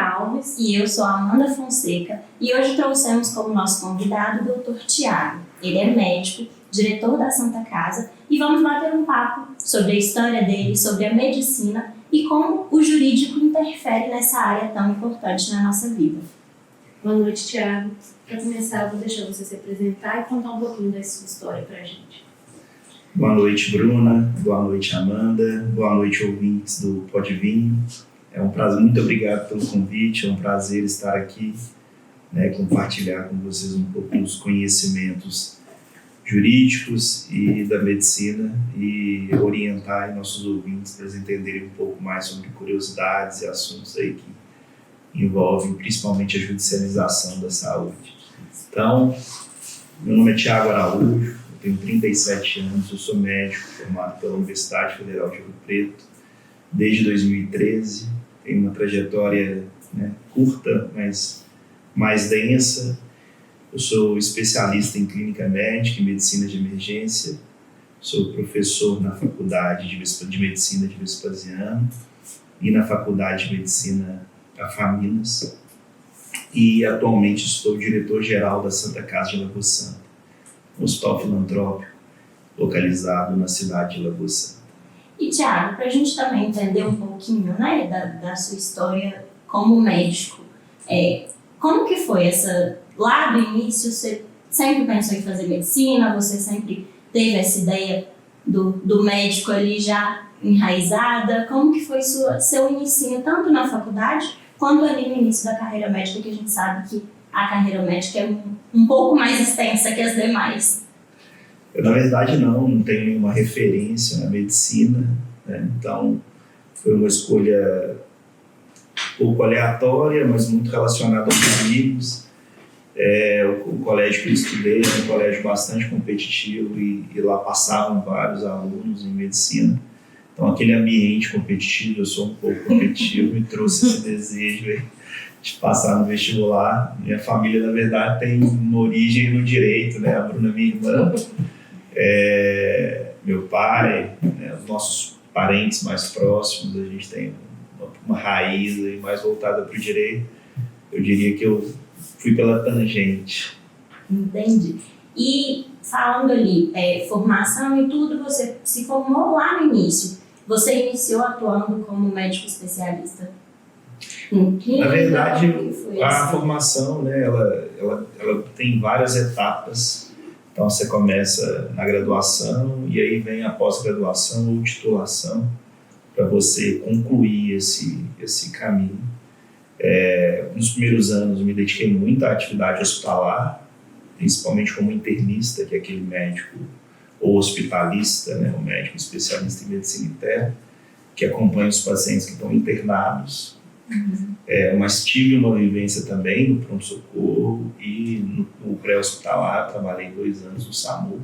Alves. E eu sou a Amanda Fonseca. E hoje trouxemos como nosso convidado o Dr. Tiago. Ele é médico, diretor da Santa Casa, e vamos bater um papo sobre a história dele, sobre a medicina e como o jurídico interfere nessa área tão importante na nossa vida. Boa noite, Tiago. Para começar, eu vou deixar você se apresentar e contar um pouquinho da sua história para a gente. Boa noite, Bruna. Boa noite, Amanda. Boa noite, ouvintes do Pode Vinho. É um prazer, muito obrigado pelo convite. É um prazer estar aqui, compartilhar com vocês um pouco dos conhecimentos jurídicos e da medicina e orientar nossos ouvintes para eles entenderem um pouco mais sobre curiosidades e assuntos aí que envolvem principalmente a judicialização da saúde. Então, meu nome é Tiago Araújo, eu tenho 37 anos, eu sou médico formado pela Universidade Federal de Rio Preto desde 2013, tenho uma trajetória curta, mas mais densa. Eu sou especialista em clínica médica e medicina de emergência, sou professor na Faculdade de Medicina de Vespasiano e na Faculdade de Medicina Afaminas, e atualmente estou diretor-geral da Santa Casa de Lagoa Santa, um hospital filantrópico localizado na cidade de Lagoa Santa. E Tiago, para a gente também entender um pouquinho da sua história como médico, como que foi lá do início? Você sempre pensou em fazer medicina? Você sempre teve essa ideia do médico ali já enraizada? Como que foi seu inicinho, tanto na faculdade quanto ali no início da carreira médica, que a gente sabe que a carreira médica é um pouco mais extensa que as demais? Eu, na verdade, não tenho nenhuma referência na medicina, então foi uma escolha um pouco aleatória, mas muito relacionada aos amigos. O colégio que eu estudei era um colégio bastante competitivo e lá passavam vários alunos em medicina. Então, aquele ambiente competitivo, eu sou um pouco competitivo, me trouxe esse desejo de passar no vestibular. Minha família, na verdade, tem uma origem no direito, a Bruna, minha irmã, meu pai, os nossos parentes mais próximos, a gente tem uma raiz aí mais voltada para o direito. Eu diria que eu fui pela tangente. Entendi. E falando ali, formação e tudo, você se formou lá no início. Você iniciou atuando como médico especialista em clínica? Na verdade, a formação, ela tem várias etapas. Então, você começa na graduação e aí vem a pós-graduação ou titulação para você concluir esse caminho. Nos primeiros anos, eu me dediquei muito à atividade hospitalar, principalmente como internista, que é aquele médico ou hospitalista, o médico especialista em medicina interna, que acompanha os pacientes que estão internados. Mas tive uma vivência também no pronto-socorro e no pré-hospitalar, trabalhei 2 anos no SAMU.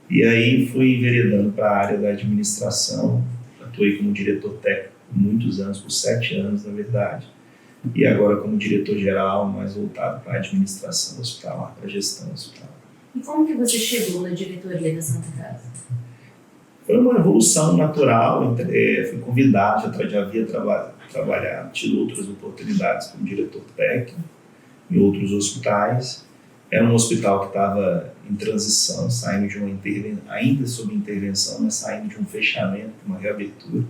E aí fui enveredando para a área da administração, atuei como diretor técnico por muitos anos, por 7 anos na verdade, e agora como diretor-geral, mais voltado para a administração hospitalar, para a gestão hospitalar. E como que você chegou na diretoria da Santa Casa? Foi uma evolução natural, fui convidado, já havia trabalhado, tido outras oportunidades como diretor técnico em outros hospitais. Era um hospital que estava em transição, saindo de uma ainda sob intervenção, mas saindo de um fechamento, uma reabertura.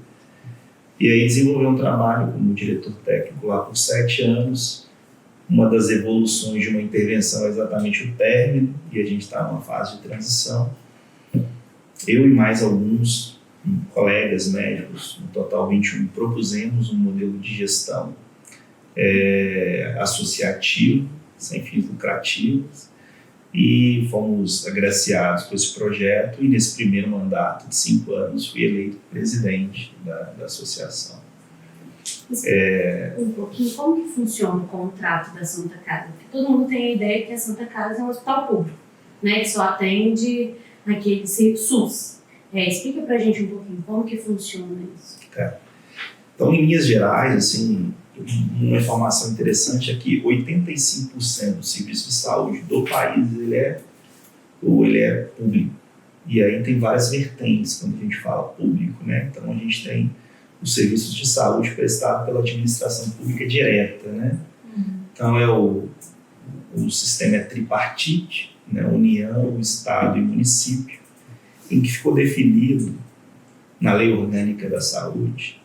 E aí desenvolvi um trabalho como diretor técnico lá por 7 anos. Uma das evoluções de uma intervenção é exatamente o término, e a gente está numa fase de transição. Eu e mais alguns colegas médicos, no total 21, propusemos um modelo de gestão associativo, sem fins lucrativos, e fomos agraciados com esse projeto, e nesse primeiro mandato de 5 anos fui eleito presidente da associação. Um pouquinho, como que funciona o contrato da Santa Casa? Porque todo mundo tem a ideia que a Santa Casa é um hospital público, que só atende aquele SUS. Explica pra gente um pouquinho como que funciona isso. Então, em linhas gerais, uma informação interessante é que 85% do serviço de saúde do país ele é público. E aí tem várias vertentes quando a gente fala público, Então a gente tem os serviços de saúde prestados pela administração pública direta, né? Então, o sistema é tripartite, né? União, Estado e município, em que ficou definido na Lei Orgânica da Saúde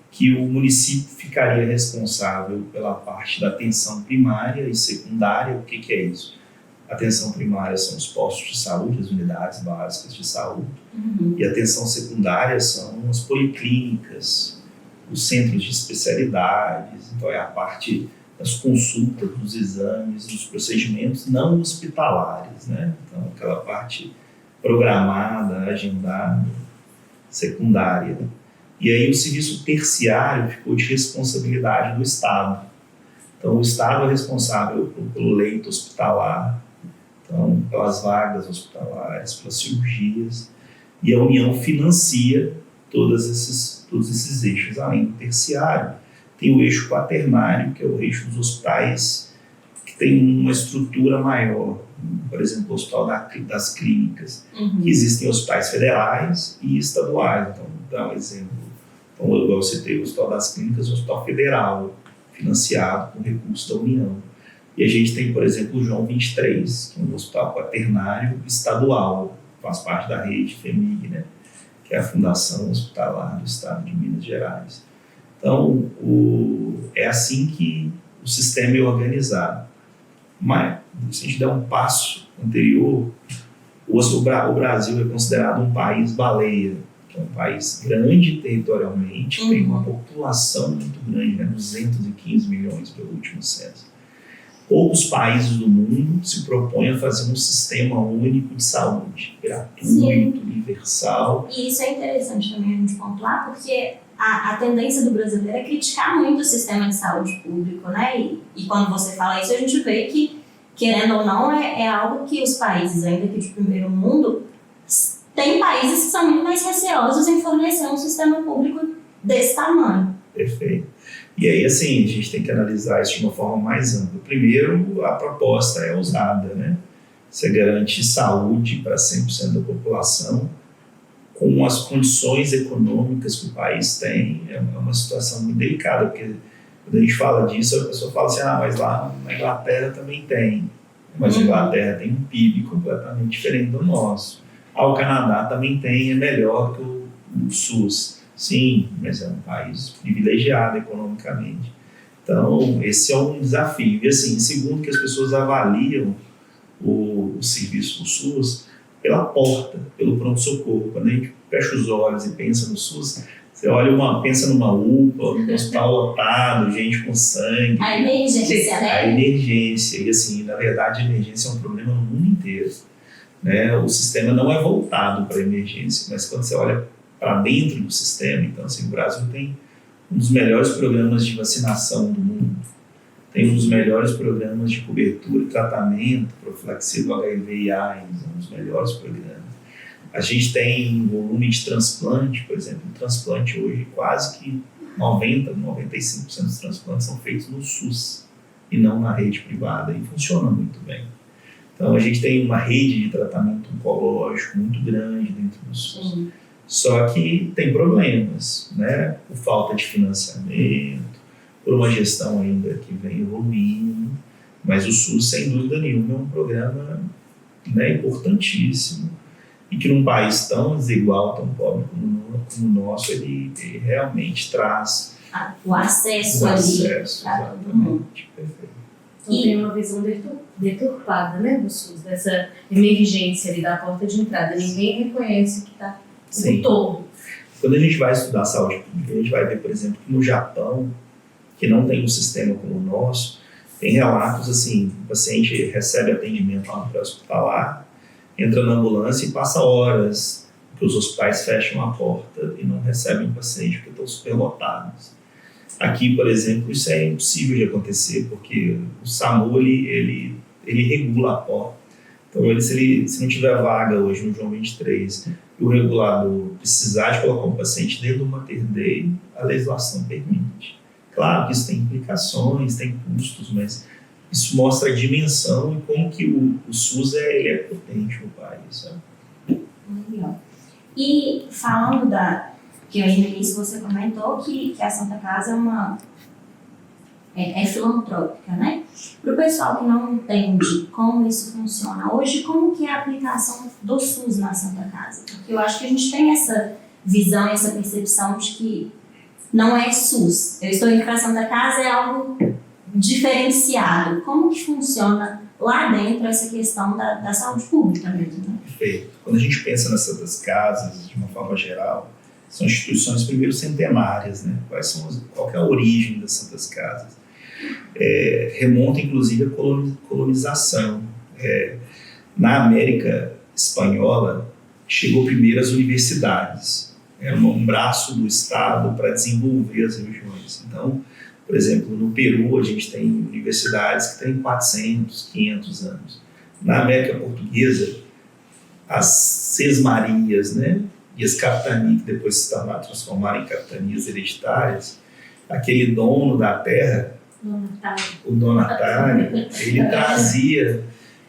que o município ficaria responsável pela parte da atenção primária e secundária. O que é isso? A atenção primária são os postos de saúde, as unidades básicas de saúde, e a atenção secundária são as policlínicas, os centros de especialidades. Então é a parte das consultas, dos exames, dos procedimentos não hospitalares, né? Então aquela parte programada, agendada, secundária. E aí o serviço terciário ficou de responsabilidade do Estado. Então o Estado é responsável pelo leito hospitalar, então pelas vagas hospitalares, pelas cirurgias, e a União financia todos esses eixos. Além do terciário, tem o eixo quaternário, que é o eixo dos hospitais que tem uma estrutura maior. Por exemplo, o Hospital das Clínicas, que existem hospitais federais e estaduais. Então, vou dar um exemplo. Então, eu citei o Hospital das Clínicas, o Hospital Federal, financiado com recursos da União. E a gente tem, por exemplo, o João 23, que é um hospital quaternário estadual, faz parte da rede FEMIG, né? Que é a Fundação Hospitalar do Estado de Minas Gerais. Então, é assim que o sistema é organizado. Mas, se a gente der um passo anterior, o Brasil é considerado um país baleia, que é um país grande territorialmente, tem uma população muito grande, né? 215 milhões pelo último censo. Poucos países do mundo se propõem a fazer um sistema único de saúde, gratuito, universal. E isso é interessante também a gente pontuar, porque a tendência do brasileiro é criticar muito o sistema de saúde público, né? E quando você fala isso, a gente vê que, querendo ou não, é algo que os países, ainda que de primeiro mundo, tem países que são muito mais receosos em fornecer um sistema público desse tamanho. Perfeito. E aí, assim, a gente tem que analisar isso de uma forma mais ampla. Primeiro, a proposta é ousada, né? Você garante saúde para 100% da população, com as condições econômicas que o país tem. É uma situação muito delicada, porque quando a gente fala disso, a pessoa fala assim, mas lá na Inglaterra também tem. Mas a Inglaterra tem um PIB completamente diferente do nosso. O Canadá também tem, é melhor que o SUS. Sim, mas é um país privilegiado economicamente. Então, esse é um desafio. E assim, segundo, que as pessoas avaliam o serviço do SUS pela porta, pelo pronto-socorro. Quando a gente fecha os olhos e pensa no SUS, você olha pensa numa UPA, num hospital lotado, gente com sangue. A emergência, né? A emergência. E assim, na verdade, a emergência é um problema no mundo inteiro, né? O sistema não é voltado para a emergência, mas quando você olha para dentro do sistema, então assim, o Brasil tem um dos melhores programas de vacinação do mundo, tem um dos melhores programas de cobertura e tratamento, profilaxia do HIV e AIDS, um dos melhores programas. A gente tem um volume de transplante, por exemplo, o transplante hoje, quase que 95% dos transplantes são feitos no SUS e não na rede privada, e funciona muito bem. Então a gente tem uma rede de tratamento oncológico muito grande dentro do SUS. Só que tem problemas, né? Por falta de financiamento, por uma gestão ainda que vem evoluindo, mas o SUS, sem dúvida nenhuma, é um programa, né, importantíssimo, e que num país tão desigual, tão pobre como o nosso, ele realmente traz o acesso o ali acesso, para todo mundo. Perfeito. Então tem uma visão deturpada, né, do SUS, dessa emergência ali da porta de entrada. Ninguém reconhece que está o todo. Quando a gente vai estudar saúde pública, a gente vai ver, por exemplo, que no Japão, que não tem um sistema como o nosso, tem relatos assim, o paciente recebe atendimento lá no pré-hospitalar, entra na ambulância e passa horas, porque os hospitais fecham a porta e não recebem o paciente porque estão superlotados. Aqui, por exemplo, isso é impossível de acontecer, porque o SAMU ele regula a porta. Então, se não tiver vaga hoje no João 23 e o regulador precisar de colocar um paciente dentro do Mater Dei, a legislação permite. Claro que isso tem implicações, tem custos, mas isso mostra a dimensão e como que o SUS ele é potente no país. Sabe? Legal. E falando Porque aí no início você comentou que a Santa Casa é filantrópica, né? Para o pessoal que não entende como isso funciona hoje, como que é a aplicação do SUS na Santa Casa? Porque eu acho que a gente tem essa visão e essa percepção de que não é SUS. Eu estou indo para a Santa Casa, é algo diferenciado. Como que funciona lá dentro essa questão da saúde pública mesmo, né? Perfeito. Quando a gente pensa nas Santas Casas, de uma forma geral, são instituições, primeiro, centenárias, né? Qual que é a origem das Santas Casas? Remonta, inclusive, à colonização. Na América Espanhola, chegou primeiro as universidades. Era um braço do Estado para desenvolver as regiões. Então, por exemplo, no Peru, a gente tem universidades que têm 400, 500 anos. Na América Portuguesa, as sesmarias, né? E as capitanias, que depois se transformaram em capitanias hereditárias, aquele dono da terra, o donatário, ele trazia,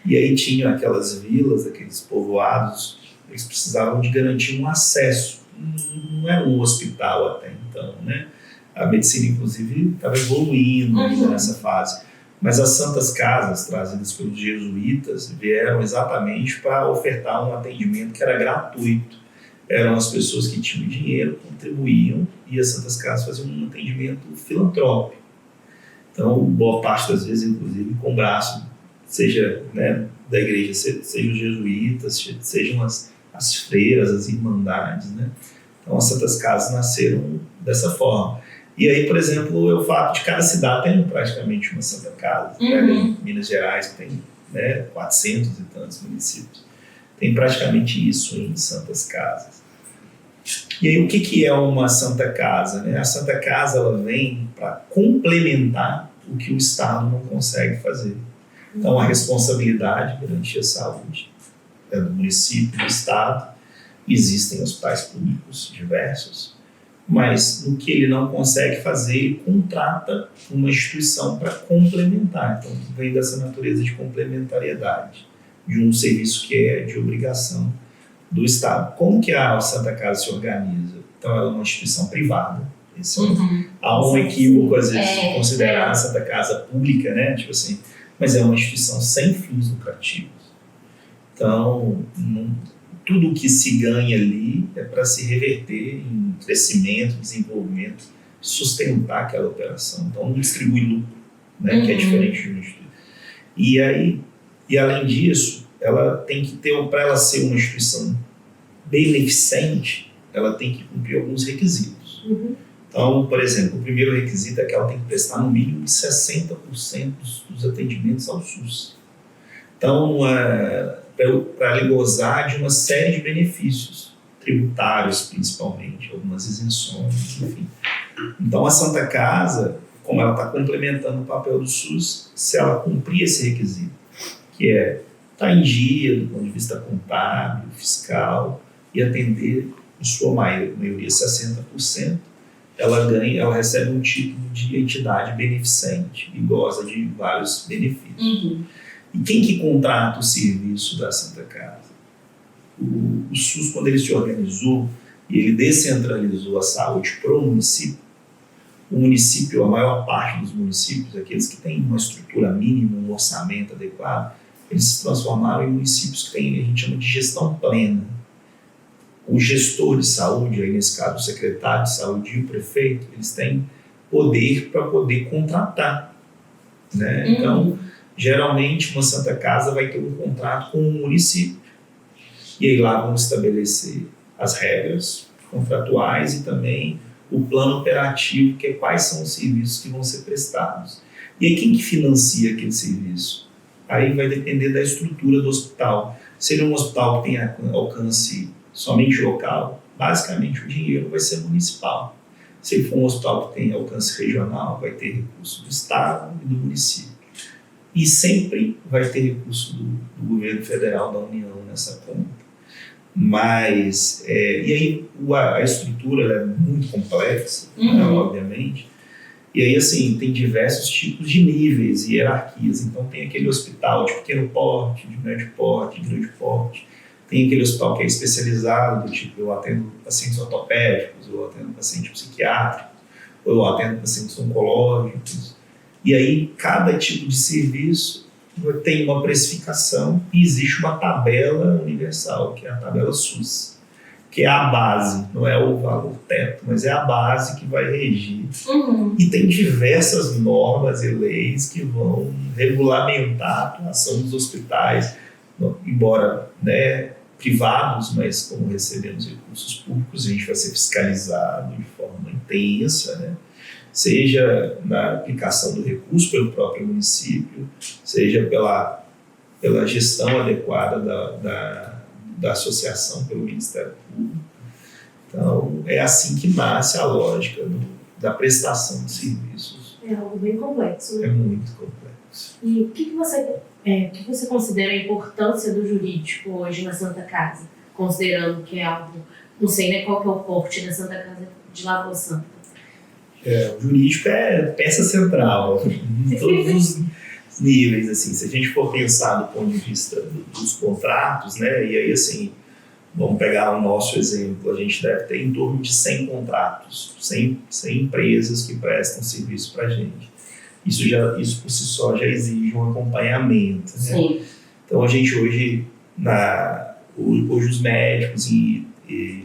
e aí tinha aquelas vilas, aqueles povoados, eles precisavam de garantir um acesso, não era um hospital até então, né? A medicina, inclusive, estava evoluindo ainda nessa fase, mas as Santas Casas, trazidas pelos jesuítas, vieram exatamente para ofertar um atendimento que era gratuito. Eram as pessoas que tinham dinheiro, contribuíam, e as Santas Casas faziam um atendimento filantrópico. Então, boa parte das vezes, inclusive, com braço, seja, né, da igreja, sejam os jesuítas, sejam as freiras, as irmandades, né? Então, as Santas Casas nasceram dessa forma. E aí, por exemplo, o fato de cada cidade tem praticamente uma Santa Casa. Em Minas Gerais, que tem, né, 400 e tantos municípios. Tem praticamente isso em Santas Casas. E aí, o que é uma Santa Casa, né? A Santa Casa, ela vem para complementar o que o Estado não consegue fazer. Então, a responsabilidade de garantir a saúde é do município, do Estado. Existem hospitais públicos diversos, mas no que ele não consegue fazer, ele contrata uma instituição para complementar. Então, vem dessa natureza de complementariedade, de um serviço que é de obrigação do Estado. Como que a Santa Casa se organiza? Então, ela é uma instituição privada. Há um equívoco, às vezes, de considerar a Santa Casa pública, né? Tipo assim, mas é uma instituição sem fins lucrativos. Então, tudo que se ganha ali é para se reverter em crescimento, desenvolvimento, sustentar aquela operação. Então, não distribui lucro, né? Que é diferente de uma instituição. E além disso, ela tem que ter, para ela ser uma instituição beneficente, ela tem que cumprir alguns requisitos. Então, por exemplo, o primeiro requisito é que ela tem que prestar no mínimo 60% dos atendimentos ao SUS. Então, para ele gozar de uma série de benefícios, tributários principalmente, algumas isenções, enfim. Então, a Santa Casa, como ela está complementando o papel do SUS, se ela cumprir esse requisito, que é estar em dia do ponto de vista contábil, fiscal, e atender, em sua maioria, 60%, ela recebe um título de entidade beneficente e goza de vários benefícios. E quem que contrata o serviço da Santa Casa? O SUS, quando ele se organizou e ele descentralizou a saúde para o município, a maior parte dos municípios, aqueles que têm uma estrutura mínima, um orçamento adequado, eles se transformaram em municípios que têm, a gente chama de gestão plena. O gestor de saúde, aí nesse caso o secretário de saúde e o prefeito, eles têm poder para poder contratar, né? Então, geralmente uma Santa Casa vai ter um contrato com o município. E aí lá vamos estabelecer as regras contratuais e também o plano operativo, que é quais são os serviços que vão ser prestados. E aí quem que financia aquele serviço? Aí vai depender da estrutura do hospital. Se ele é um hospital que tem alcance somente local, basicamente o dinheiro vai ser municipal. Se ele for um hospital que tem alcance regional, vai ter recurso do Estado e do município. E sempre vai ter recurso do governo federal, da União nessa conta. Mas, e aí a estrutura é muito complexa, né, obviamente. E aí, assim, tem diversos tipos de níveis e hierarquias. Então, tem aquele hospital de pequeno porte, de médio porte, de grande porte. Tem aquele hospital que é especializado, do tipo, eu atendo pacientes ortopédicos, eu atendo pacientes psiquiátricos, ou eu atendo pacientes oncológicos. E aí, cada tipo de serviço tem uma precificação e existe uma tabela universal, que é a tabela SUS, que é a base, não é o valor teto, mas é a base que vai regir. E tem diversas normas e leis que vão regulamentar a atuação dos hospitais, embora, né, privados, mas como recebemos recursos públicos, a gente vai ser fiscalizado de forma intensa, né? Seja na aplicação do recurso pelo próprio município, seja pela gestão adequada da associação pelo Ministério Público. Então, é assim que nasce a lógica da prestação de serviços. É algo bem complexo, né? É muito complexo. E o que você considera a importância do jurídico hoje na Santa Casa? Considerando que é algo, não sei, né, qual que é o porte da Santa Casa de Lagoa Santa. O jurídico é peça central em todos os níveis, assim. Se a gente for pensar do ponto de vista dos contratos, né, e aí, assim, vamos pegar o nosso exemplo, a gente deve ter em torno de 100 contratos, 100 empresas que prestam serviço para a gente. Isso por si só já exige um acompanhamento, né? Sim. Então, a gente hoje os médicos e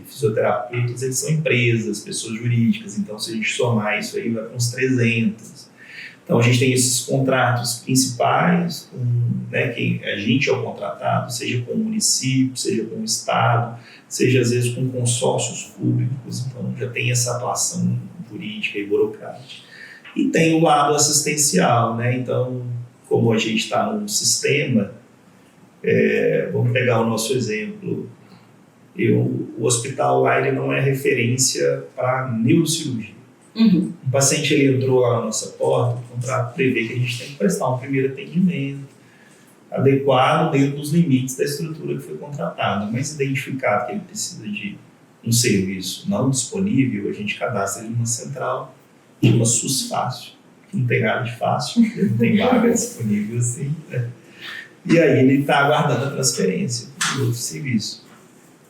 fisioterapeutas, eles são empresas, pessoas jurídicas, então se a gente somar isso aí vai para uns 300. Então a gente tem esses contratos principais, né, que a gente é o contratado, seja com o município, seja com o estado, seja às vezes com consórcios públicos, então já tem essa atuação jurídica e burocrática. E tem o lado assistencial, né, então como a gente está num sistema, vamos pegar o nosso exemplo. O hospital lá ele não é referência para neurocirurgia. Um paciente ele entrou lá na nossa porta, o contrato prevê que a gente tem que prestar um primeiro atendimento adequado dentro dos limites da estrutura que foi contratada, mas identificado que ele precisa de um serviço não disponível, a gente cadastra ele numa central, uma SUS fácil, que não tem nada de fácil, não tem vaga disponível assim, né? E aí ele está aguardando a transferência para outro serviço.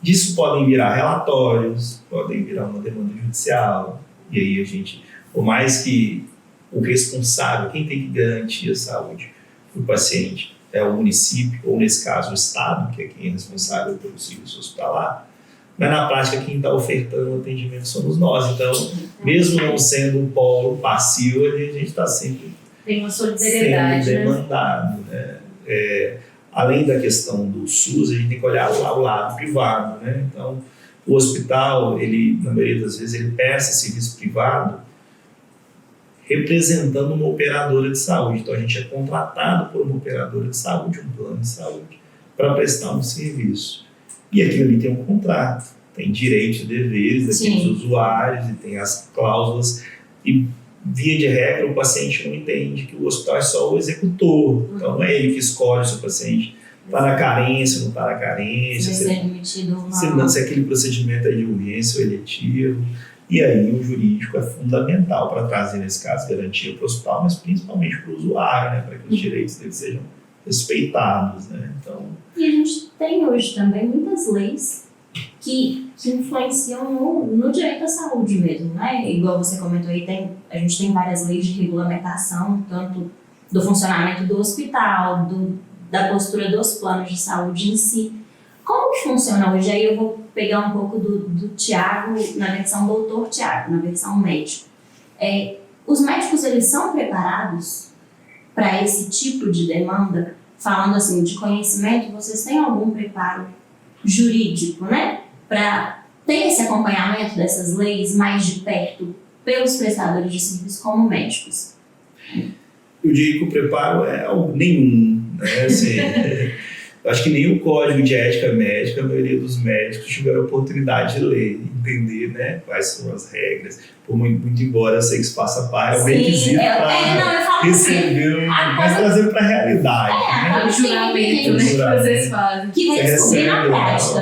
Disso podem virar relatórios, podem virar uma demanda judicial, e aí a gente, por mais que o responsável, quem tem que garantir a saúde do paciente é o município, ou nesse caso o estado, que é quem é responsável pelo serviço hospitalar, mas na prática quem está ofertando o atendimento somos nós. Então, mesmo não sendo um polo passivo, a gente está sempre tem uma solidariedade, sendo demandado, né? Além da questão do SUS, a gente tem que olhar o lado privado, né? Então, o hospital, ele, na maioria das vezes, ele presta serviço privado representando uma operadora de saúde. Então, a gente é contratado por uma operadora de saúde, um plano de saúde, para prestar um serviço. E aquilo ali tem um contrato, tem direitos e deveres daqueles usuários, e tem as cláusulas, e via de regra, o paciente não entende que o hospital é só o executor. Então, não é ele que escolhe se o paciente está na carência, não está na carência, se aquele procedimento é de urgência ou eletivo. E aí, o jurídico é fundamental para trazer, nesse caso, garantia para o hospital, mas principalmente para o usuário, né, para que os direitos dele sejam respeitados, né? Então, e a gente tem hoje também muitas leis que influenciam no direito à saúde mesmo, né? Igual você comentou aí, a gente tem várias leis de regulamentação, tanto do funcionamento do hospital, da postura dos planos de saúde em si. Como que funciona hoje? Aí eu vou pegar um pouco do Tiago, na versão doutor Tiago, na versão médico. Os médicos, eles são preparados para esse tipo de demanda? Falando assim, de conhecimento, vocês têm algum preparo jurídico, né? Para ter esse acompanhamento dessas leis mais de perto pelos prestadores de serviço como médicos? Eu diria que o preparo é nenhum, né? Assim, eu acho que nem o Código de Ética Médica, a maioria dos médicos tiveram a oportunidade de ler, entender, né, quais são as regras. Por muito embora eu sei que isso faça parte, é um requisito para receber, mas trazendo para a realidade. O juramento, né, que vocês fazem. Que vai descobrir na prática,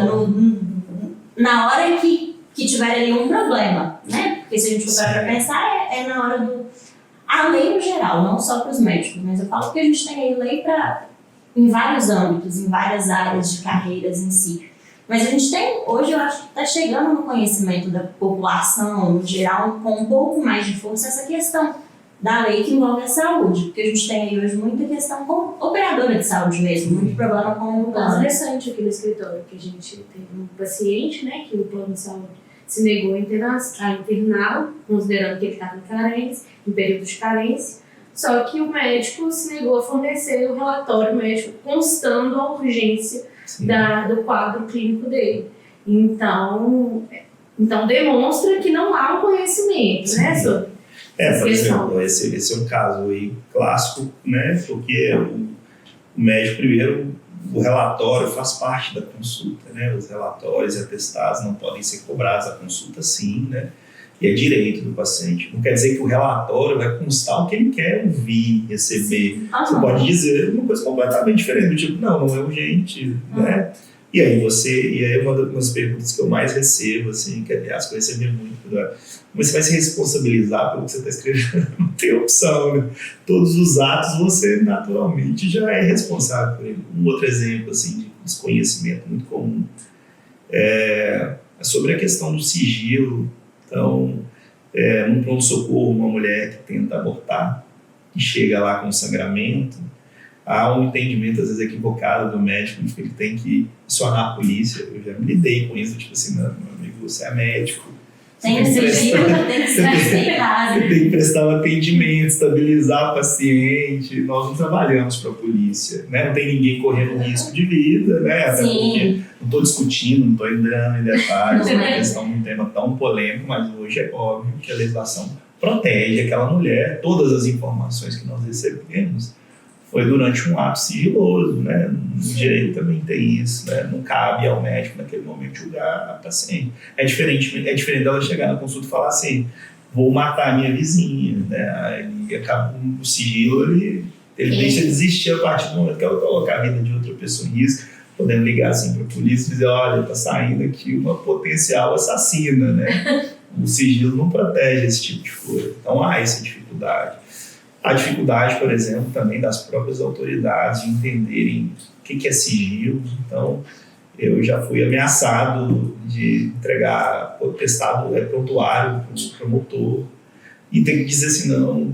na hora que tiver ali um problema, né? Porque se a gente for para pensar, é na hora a lei no geral, não só para os médicos, mas eu falo que a gente tem aí lei em vários âmbitos, em várias áreas de carreiras em si. Mas a gente tem, hoje eu acho que está chegando no conhecimento da população, no geral, com um pouco mais de força, essa questão da lei que envolve a saúde. Porque a gente tem aí hoje muita questão com operadora de saúde mesmo, muito problema com Um caso ambulância. recente aqui no escritório, que a gente teve um paciente, né, que o plano de saúde se negou a interná-lo, considerando que ele estava em carência, em período de carência, só que o médico se negou a fornecer o relatório médico constando a urgência Sim. do quadro clínico dele. Então demonstra que não há um conhecimento, né, Sim. sobre Por essa questão. exemplo, esse é um caso aí clássico, né? Porque o médico, primeiro, o relatório faz parte da consulta, né? Os relatórios e atestados não podem ser cobrados à consulta, sim, né? E é direito do paciente. Não quer dizer que o relatório vai constar o que ele quer ouvir, receber. Você pode dizer uma coisa completamente diferente, do tipo, não é urgente, né? E aí uma das perguntas que eu mais recebo, assim, que aliás que eu recebi muito, né? Mas você vai se responsabilizar pelo que você está escrevendo? Não tem opção, né? Todos os atos você naturalmente já é responsável por ele. Um outro exemplo, assim, de desconhecimento muito comum é sobre a questão do sigilo. Então, num pronto-socorro, uma mulher que tenta abortar e chega lá com sangramento, há um entendimento, às vezes, equivocado do médico de que ele tem que acionar a polícia. Eu já me lidei com isso, tipo assim, meu amigo, você é médico. Tem o sigilo, tem que ser respeitado. Você tem que prestar um atendimento, estabilizar o paciente. Nós não trabalhamos para a polícia, né? Não tem ninguém correndo risco de vida, né? Até porque não estou discutindo, não estou entrando em detalhes, é uma questão de um tema tão polêmico, mas hoje é óbvio que a legislação protege aquela mulher. Todas as informações que nós recebemos foi durante um ato sigiloso, né? No direito também tem isso, né? Não cabe ao médico naquele momento julgar a paciente. É diferente dela chegar na consulta e falar assim, vou matar a minha vizinha, né? Aí acaba o sigilo, ele deixa de existir a partir do momento que ela colocar a vida de outra pessoa em risco, podendo ligar assim para a polícia e dizer, olha, tá saindo aqui uma potencial assassina, né? O sigilo não protege esse tipo de coisa. Então há essa dificuldade. A dificuldade, por exemplo, também das próprias autoridades de entenderem o que é sigilo. Então, eu já fui ameaçado de entregar prontuário para o promotor e tem que dizer assim, não,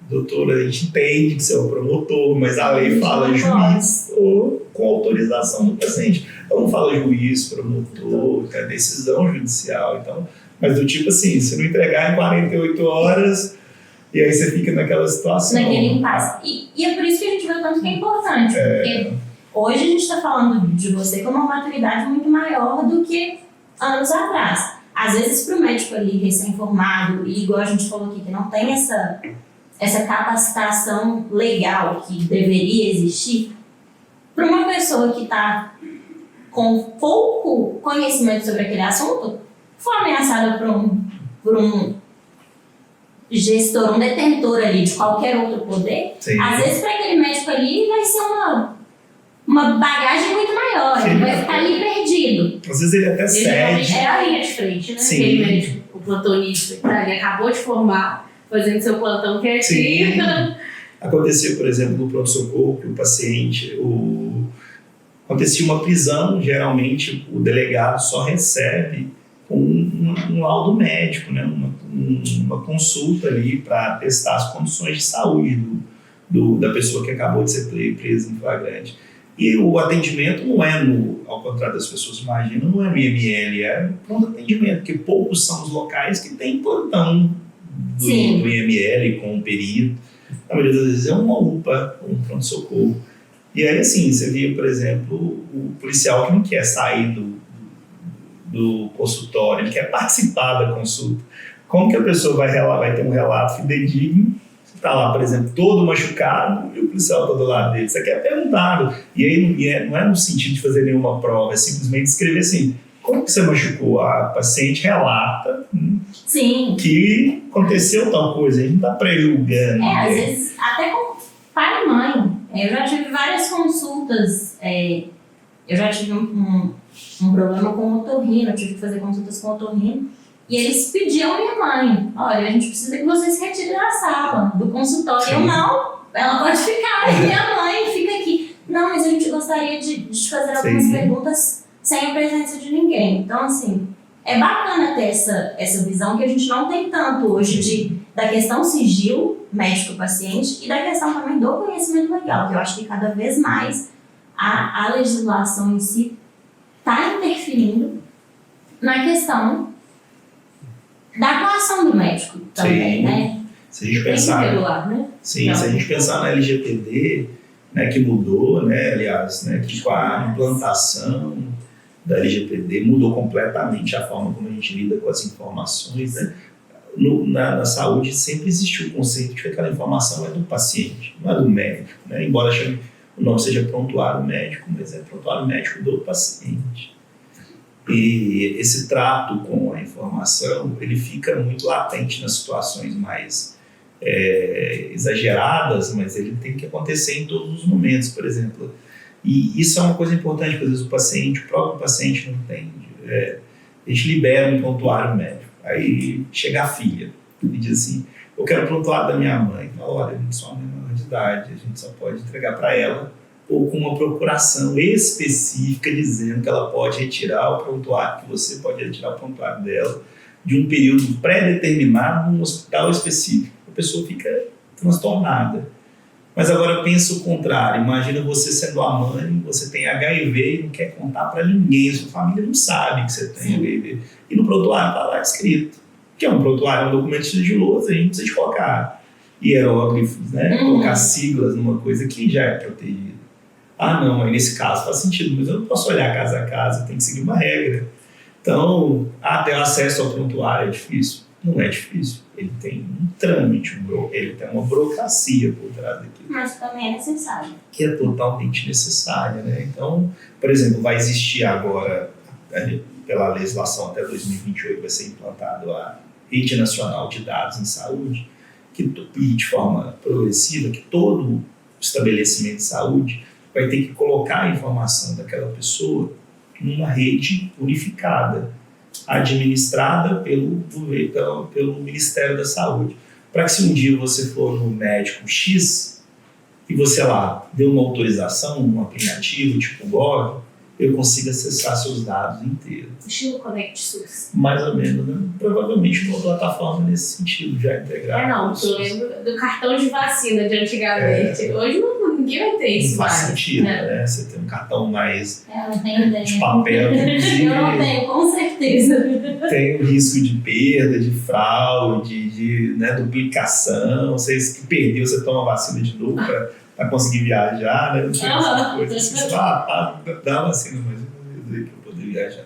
doutora, a gente entende que você é o promotor, mas a lei fala juiz ou com autorização do paciente. Ela não fala juiz, promotor, é decisão judicial. Então, mas do tipo assim, se não entregar em 48 horas... E aí você fica naquela situação. Naquele impasse. E é por isso que a gente vê o tanto que é importante. Porque hoje a gente está falando de você com uma maturidade muito maior do que anos atrás. Às vezes para o médico ali recém-formado, e igual a gente falou aqui, que não tem essa capacitação legal que deveria existir, para uma pessoa que está com pouco conhecimento sobre aquele assunto, for ameaçada por um gestor, um detentor ali de qualquer outro poder, Sim. Às vezes para aquele médico ali vai ser uma bagagem muito maior, Sim. ele vai ficar ali perdido. Às vezes ele até Ele geralmente cede. é a linha de frente, né? Sim. Aquele médico, o plantonista que tá ali, acabou de formar, fazendo seu plantão quietinho. Sim. Aconteceu, por exemplo, no pronto-socorro, que o paciente, acontecia uma prisão, geralmente o delegado só recebe um laudo médico, né? Uma consulta ali para testar as condições de saúde da pessoa que acabou de ser presa em flagrante. E o atendimento não é ao contrário das pessoas imaginam, não é no IML, é no pronto atendimento, porque poucos são os locais que têm plantão do IML com o perito. Na maioria das vezes é uma UPA, um pronto-socorro. E aí, assim, você via, por exemplo, o policial que não quer sair do consultório, ele quer participar da consulta. Como que a pessoa vai ter um relato fidedigno? Você está lá, por exemplo, todo machucado e o policial está do lado dele. Você quer perguntar. E aí não é no sentido de fazer nenhuma prova, é simplesmente escrever assim, como que você machucou? A paciente relata que aconteceu tal coisa, a gente não está pré-julgando. Às vezes, até com pai e mãe. Eu já tive várias consultas, eu já tive um problema com o otorrino, eu tive que fazer consultas com o otorrino, e eles pediam à minha mãe, olha, a gente precisa que você se retire da sala, do consultório. Sim. Eu não, ela pode ficar, e minha mãe fica aqui. Não, mas a gente gostaria de te fazer algumas perguntas sem a presença de ninguém. Então, assim, é bacana ter essa visão que a gente não tem tanto hoje da questão sigilo médico-paciente e da questão também do conhecimento legal, que eu acho que cada vez mais a legislação em si está interferindo na questão da atuação do médico também, Sim. né? Se a gente Tem que pensar, regular, né? sim, se a gente pensar na LGPD, né, que mudou, né, aliás, né, que com a implantação da LGPD mudou completamente a forma como a gente lida com as informações, né? Na saúde sempre existiu o conceito de que aquela informação é do paciente, não é do médico, né? Embora o nome seja prontuário médico, mas é prontuário médico do paciente. E esse trato com a informação, ele fica muito latente nas situações mais exageradas, mas ele tem que acontecer em todos os momentos, por exemplo. E isso é uma coisa importante, porque às vezes o próprio paciente não entende. A gente libera um prontuário médico, aí chega a filha e diz assim, eu quero o prontuário da minha mãe. Fala, olha, a gente só é menor de idade, a gente só pode entregar para ela ou com uma procuração específica dizendo que ela pode retirar o prontuário, que você pode retirar o prontuário dela de um período pré-determinado num hospital específico. A pessoa fica transtornada. Mas agora pensa o contrário, imagina você sendo a mãe, você tem HIV e não quer contar para ninguém, sua família não sabe que você tem HIV. E no prontuário está lá escrito, que é um prontuário, é um documento sigiloso, a gente precisa de colocar hieróglifos, né? Colocar siglas numa coisa que já é protegida. Ah não, aí nesse caso faz sentido, mas eu não posso olhar casa a casa, tem que seguir uma regra. Então, ter acesso ao prontuário é difícil? Não é difícil. Ele tem um trâmite, ele tem uma burocracia por trás daquilo. Mas também é necessário. Que é totalmente necessária, né? Então, por exemplo, vai existir agora, pela legislação até 2028, vai ser implantado a Rede Nacional de Dados em Saúde, e de forma progressiva, que todo estabelecimento de saúde vai ter que colocar a informação daquela pessoa numa rede unificada, administrada pelo Ministério da Saúde. Para que se um dia você for no médico X e você lá deu uma autorização, um aplicativo tipo o Gov, eu consiga acessar seus dados inteiros. Estilo Connect SUS. Mais ou menos, né? Provavelmente uma plataforma nesse sentido, já integrada. Não, eu lembro do cartão de vacina de antigamente. Hoje ninguém vai ter isso. Não faz mais, sentido, né? Você tem um cartão mais Eu não tenho ideia. de papel, inclusive. Eu não tenho, com certeza. Tem o risco de perda, de fraude, de duplicação. Você que perdeu, você toma a vacina de novo para conseguir viajar, né? Não tem essas coisas. Você vai, dá a vacina, mas eu não dizer que eu poder viajar.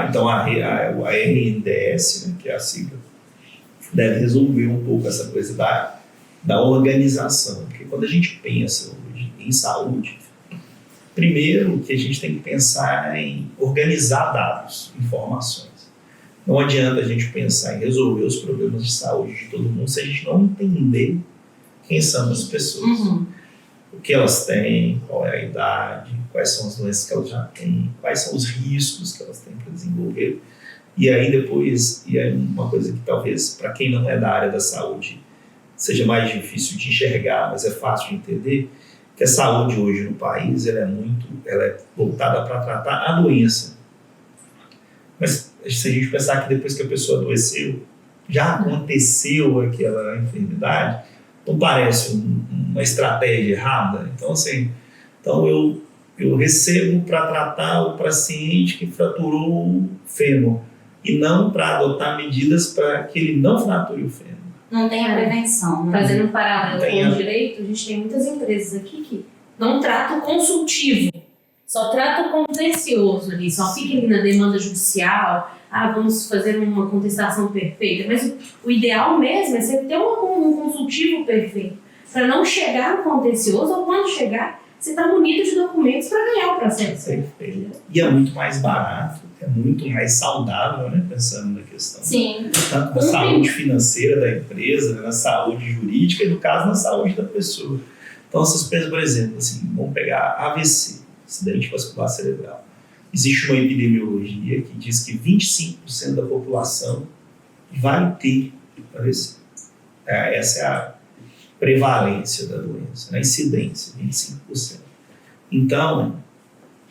Então a RNDS, né, que é a sigla, deve resolver um pouco essa coisa da organização. Porque quando a gente pensa hoje em saúde, primeiro que a gente tem que pensar em organizar dados, informações. Não adianta a gente pensar em resolver os problemas de saúde de todo mundo se a gente não entender quem são as pessoas. O que elas têm, qual é a idade, quais são as doenças que elas já têm, quais são os riscos que elas têm para desenvolver. E aí depois, uma coisa que talvez para quem não é da área da saúde seja mais difícil de enxergar, mas é fácil de entender, que a saúde hoje no país ela é voltada para tratar a doença. Mas se a gente pensar que depois que a pessoa adoeceu, já aconteceu aquela enfermidade, não parece uma estratégia errada? Então, assim, eu recebo para tratar o paciente que fraturou o fêmur e não para adotar medidas para que ele não frature o fêmur. Não tem a prevenção, né? Fazendo um paralelo com o direito, a gente tem muitas empresas aqui que não tratam o consultivo, só trata o contencioso ali, só fica ali na demanda judicial, vamos fazer uma contestação perfeita, mas o ideal mesmo é você ter um consultivo perfeito, para não chegar no contencioso, ou quando chegar, você está munido de documentos para ganhar o processo. Perfeito. E é muito mais barato, é muito mais saudável, né, pensando na questão. Sim. Tanto na saúde financeira da empresa, na saúde jurídica e, no caso, na saúde da pessoa. Então, vocês pensam, por exemplo, assim, vamos pegar AVC, acidente vascular cerebral. Existe uma epidemiologia que diz que 25% da população vai ter AVC. Essa é a prevalência da doença, a incidência, 25%. Então,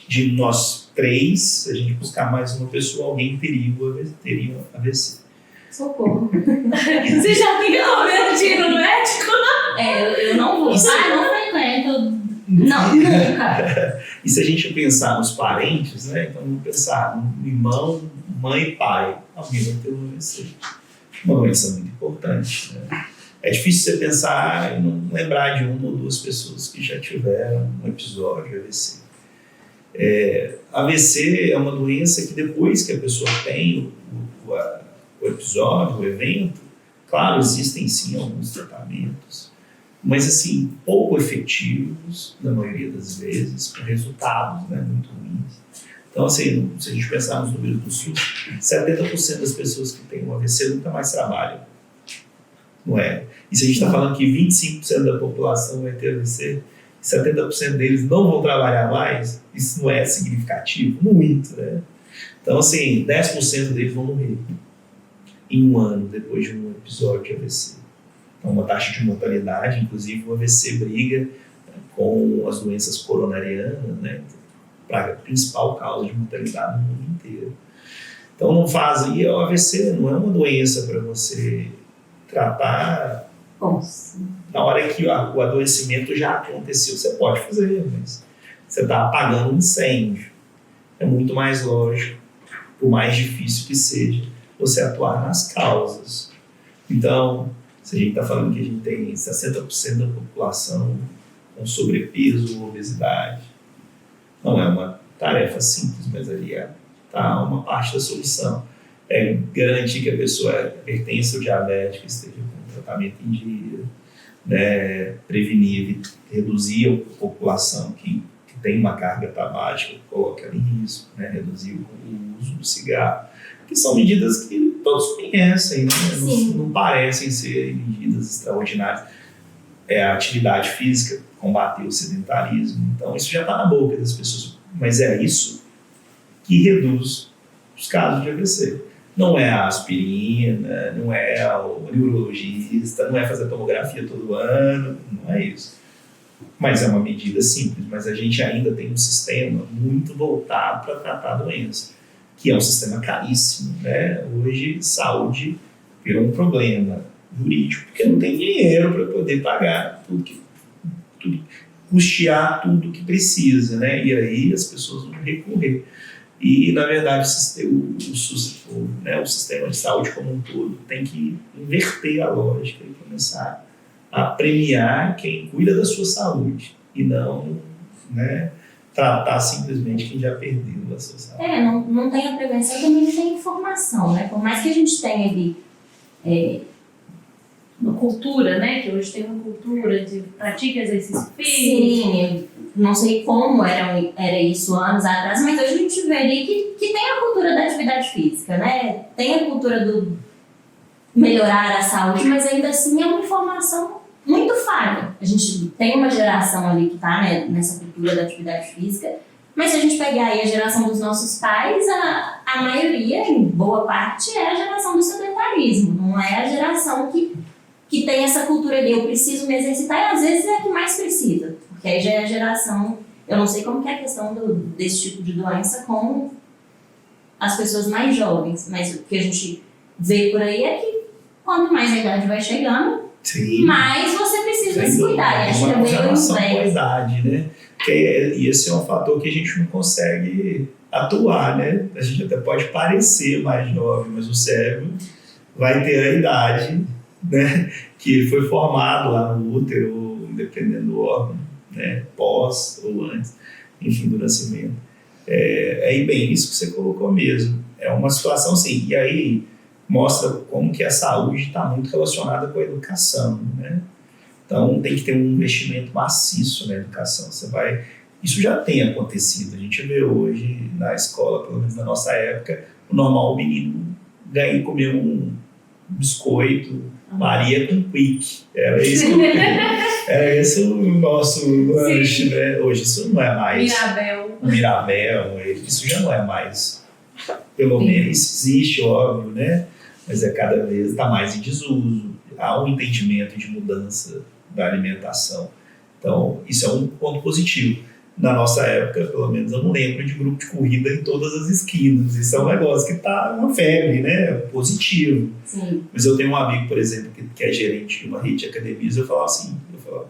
de nós 3, se a gente buscar mais uma pessoa, alguém teria um AVC. Socorro. Você já fica com medo de ir no médico? Eu não vou. Não frequento. Não, nunca. E se a gente pensar nos parentes, né? Então vamos pensar no irmão, mãe e pai. Alguém vai ter um AVC. Uma doença muito importante, né? É difícil você pensar e não lembrar de uma ou duas pessoas que já tiveram um episódio de AVC. AVC é uma doença que depois que a pessoa tem o episódio, o evento, claro, existem sim alguns tratamentos, mas assim, pouco efetivos, na maioria das vezes, com resultados, né, muito ruins. Então, assim, se a gente pensar nos números do SUS, 70% das pessoas que têm um AVC nunca mais trabalham. Não é? E se a gente está falando que 25% da população vai ter AVC, 70% deles não vão trabalhar mais, isso não é significativo? Muito, né? Então, assim, 10% deles vão morrer em um ano depois de um episódio de AVC. Então, uma taxa de mortalidade, inclusive o AVC briga com as doenças coronarianas, né, para a principal causa de mortalidade no mundo inteiro. Então, não faz, e o AVC não é uma doença para você tratar na hora que o adoecimento já aconteceu. Você pode fazer, mas você está apagando um incêndio. É muito mais lógico, por mais difícil que seja, você atuar nas causas. Então, se a gente está falando que a gente tem 60% da população com sobrepeso ou obesidade, não é uma tarefa simples, mas ali está uma parte da solução. É garantir que a pessoa pertença ao diabetes, que esteja com tratamento em dia, né, prevenir, reduzir a população que tem uma carga tabágica, coloca ela em risco, né, reduzir o uso do cigarro, que são medidas que todos conhecem, né? Não parecem ser medidas extraordinárias. É a atividade física, combater o sedentarismo, então isso já está na boca das pessoas, mas é isso que reduz os casos de AVC. Não é a aspirina, não é o neurologista, não é fazer tomografia todo ano, não é isso. Mas é uma medida simples, mas a gente ainda tem um sistema muito voltado para tratar a doença, que é um sistema caríssimo, né? Hoje, saúde virou um problema jurídico, porque não tem dinheiro para poder pagar custear tudo que precisa, né? E aí as pessoas vão recorrer. E, na verdade, o sistema de saúde como um todo tem que inverter a lógica e começar a premiar quem cuida da sua saúde e não, né, tratar simplesmente quem já perdeu a sua saúde. Não tem a prevenção, também não tem informação, né? Por mais que a gente tenha ali uma cultura, né? Que hoje tem uma cultura de pratique exercício físico. Sim, não sei como era isso anos atrás, mas hoje a gente vê ali que tem a cultura da atividade física, né? Tem a cultura do melhorar a saúde, mas ainda assim é uma informação muito falha. A gente tem uma geração ali que está, né, nessa cultura da atividade física, mas se a gente pegar aí a geração dos nossos pais, a maioria, em boa parte, é a geração do sedentarismo, não é a geração que tem essa cultura de eu preciso me exercitar, e às vezes é a que mais precisa, porque aí já é a geração, eu não sei como que é a questão desse tipo de doença com as pessoas mais jovens, mas o que a gente vê por aí é que quanto mais a idade vai chegando, sim, mais você precisa se cuidar. É acho que uma é meio correlação com a inverso. idade, né? E esse é um fator que a gente não consegue atuar, né? A gente até pode parecer mais jovem, mas o cérebro vai ter a idade, né, que foi formado lá no útero, dependendo do órgão, né, pós ou antes, enfim, do nascimento. É bem isso que você colocou mesmo. É uma situação assim, e aí mostra como que a saúde está muito relacionada com a educação, né? Então tem que ter um investimento maciço na educação. Isso já tem acontecido. A gente vê hoje na escola, pelo menos na nossa época, o normal o menino ganha e comer um biscoito Maria com Quick. Era esse o nosso lanche, né? Hoje isso não é mais Mirabel, isso já não é mais, pelo menos existe, óbvio, né? Mas cada vez está mais em desuso. Há um entendimento de mudança da alimentação. Então, isso é um ponto positivo. Na nossa época, pelo menos, eu não lembro de grupo de corrida em todas as esquinas. Isso é um negócio que está uma febre, né? Positivo. Sim. Mas eu tenho um amigo, por exemplo, que é gerente de uma rede de academias, eu falava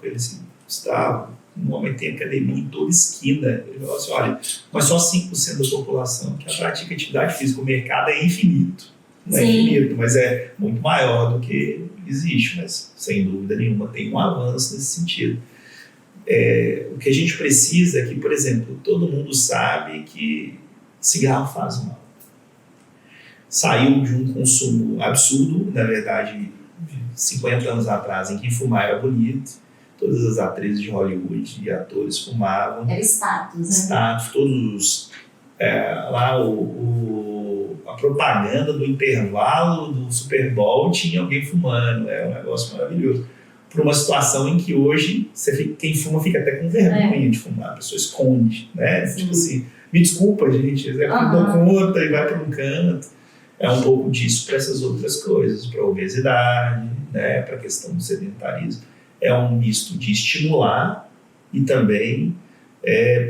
com ele assim, Gustavo, um homem tem academia em toda esquina. Ele falou assim, olha, mas só 5% da população que pratica atividade física, o mercado é infinito. Não é infinito, mas é muito maior do que existe, mas sem dúvida nenhuma tem um avanço nesse sentido. O que a gente precisa é que, por exemplo, todo mundo sabe que cigarro faz mal. Saiu de um consumo absurdo, na verdade, 50 anos atrás, em que fumar era bonito. Todas as atrizes de Hollywood e atores fumavam. Era status, né? Status, todos lá a propaganda do intervalo do Super Bowl tinha alguém fumando. É um negócio maravilhoso. Por uma situação em que hoje quem fuma fica até com vergonha de fumar, a pessoa esconde, né? Tipo assim, me desculpa, gente, eu dou conta e vai para um canto. É um pouco disso para essas outras coisas, para a obesidade, né? Para a questão do sedentarismo. É um misto de estimular e também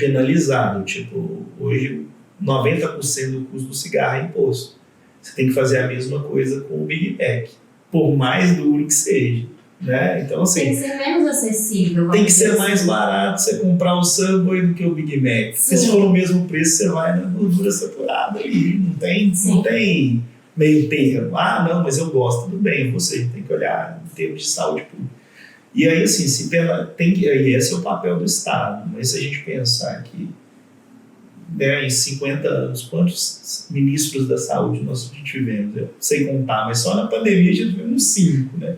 penalizado. Tipo, hoje 90% do custo do cigarro é imposto. Você tem que fazer a mesma coisa com o Big Mac, por mais duro que seja. Né? Então, assim, tem que ser menos acessível. Tem que ser mais barato você comprar o Subway do que o Big Mac. Porque se for o mesmo preço, você vai na gordura saturada ali. Não tem meio termo. Ah, não, mas eu gosto. Tudo bem, você tem que olhar em termos de saúde pública. E aí, assim, aí esse é o papel do Estado. Mas se a gente pensar que em 50 anos, quantos ministros da saúde nós tivemos? Eu não sei contar, mas só na pandemia a gente tivemos 5, né?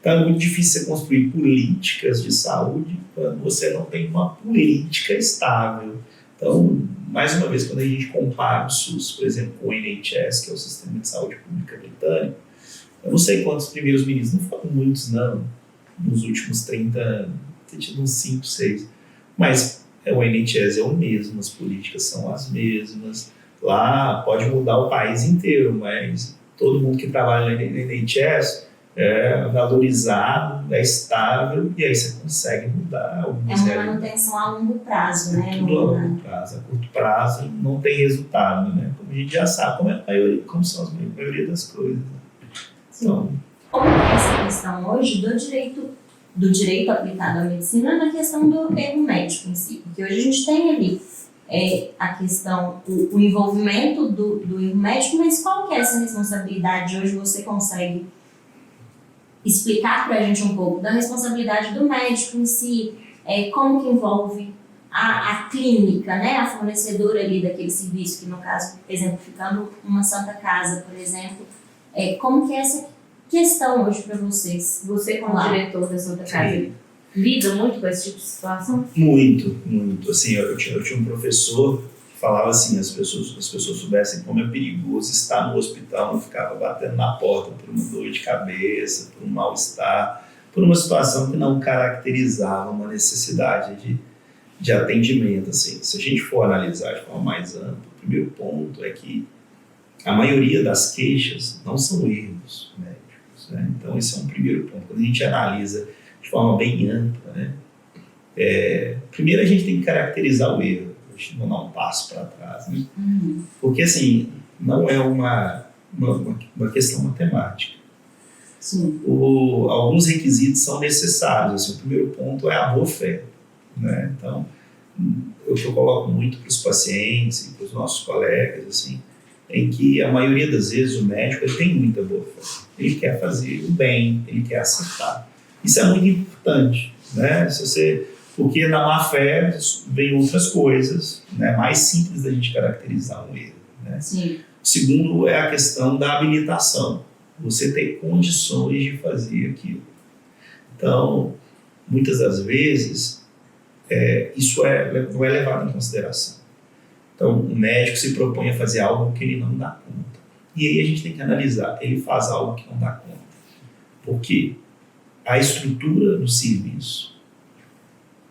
Então é muito difícil você construir políticas de saúde quando você não tem uma política estável. Então, mais uma vez, quando a gente compara o SUS, por exemplo, com o NHS, que é o Sistema de Saúde Pública Britânico, eu não sei quantos primeiros ministros, não foram muitos não, nos últimos 30 anos, tem tido uns 5, 6, mas o NHS é o mesmo, as políticas são as mesmas, lá pode mudar o país inteiro, mas todo mundo que trabalha no NHS é valorizado, é estável, e aí você consegue mudar algumas uma manutenção a longo prazo, né? Tudo a longo prazo. A curto prazo não tem resultado, né? Como a gente já sabe, como são a maioria das coisas. Então, como é essa questão hoje do direito aplicado à medicina na questão do erro médico em si? Porque hoje a gente tem ali a questão, o envolvimento do erro médico, mas qual que é essa responsabilidade? Hoje você consegue explicar para a gente um pouco da responsabilidade do médico em si, como que envolve a clínica, né, a fornecedora ali daquele serviço, que no caso, exemplificando uma Santa Casa, por exemplo, como que é essa questão hoje para vocês? Você como diretor da Santa Casa, lida muito com esse tipo de situação? Muito. Assim, eu tinha um professor que falava assim, as pessoas soubessem como é perigoso estar no hospital, não ficava batendo na porta por uma dor de cabeça, por um mal-estar, por uma situação que não caracterizava uma necessidade de atendimento. Assim. Se a gente for analisar de forma mais ampla, o primeiro ponto é que a maioria das queixas não são erros médicos, né? Então esse é um primeiro ponto. Quando a gente analisa de forma bem ampla, né? Primeiro a gente tem que caracterizar o erro. Vou dar um passo para trás, né? Porque assim, não é uma questão matemática. Sim. Alguns requisitos são necessários. Assim, o primeiro ponto é a boa-fé, né? Então, o que eu coloco muito para os pacientes e para os nossos colegas, assim, em que a maioria das vezes o médico ele tem muita boa-fé. Ele quer fazer o bem, ele quer acertar. Isso é muito importante, né? Porque na má-fé vem outras coisas, né, mais simples da gente caracterizar um erro. Né? Sim. Segundo é a questão da habilitação. Você ter condições de fazer aquilo. Então, muitas das vezes, isso não é levado em consideração. Então, o médico se propõe a fazer algo que ele não dá conta. E aí a gente tem que analisar, ele faz algo que não dá conta. Por quê? A estrutura do serviço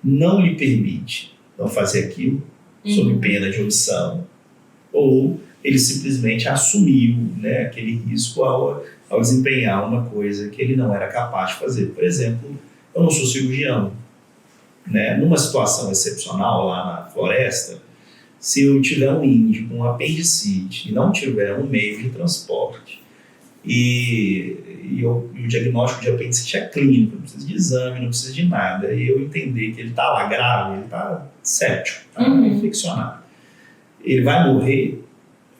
não lhe permite não fazer aquilo sob pena de omissão, ou ele simplesmente assumiu, né, aquele risco ao desempenhar uma coisa que ele não era capaz de fazer. Por exemplo, eu não sou cirurgião, né? Numa situação excepcional lá na floresta, se eu tiver um índio com apendicite e não tiver um meio de transporte, e o diagnóstico de apendicite é clínico, não precisa de exame, não precisa de nada, e eu entender que ele está lá grave, ele está séptico, está infeccionado, ele vai morrer,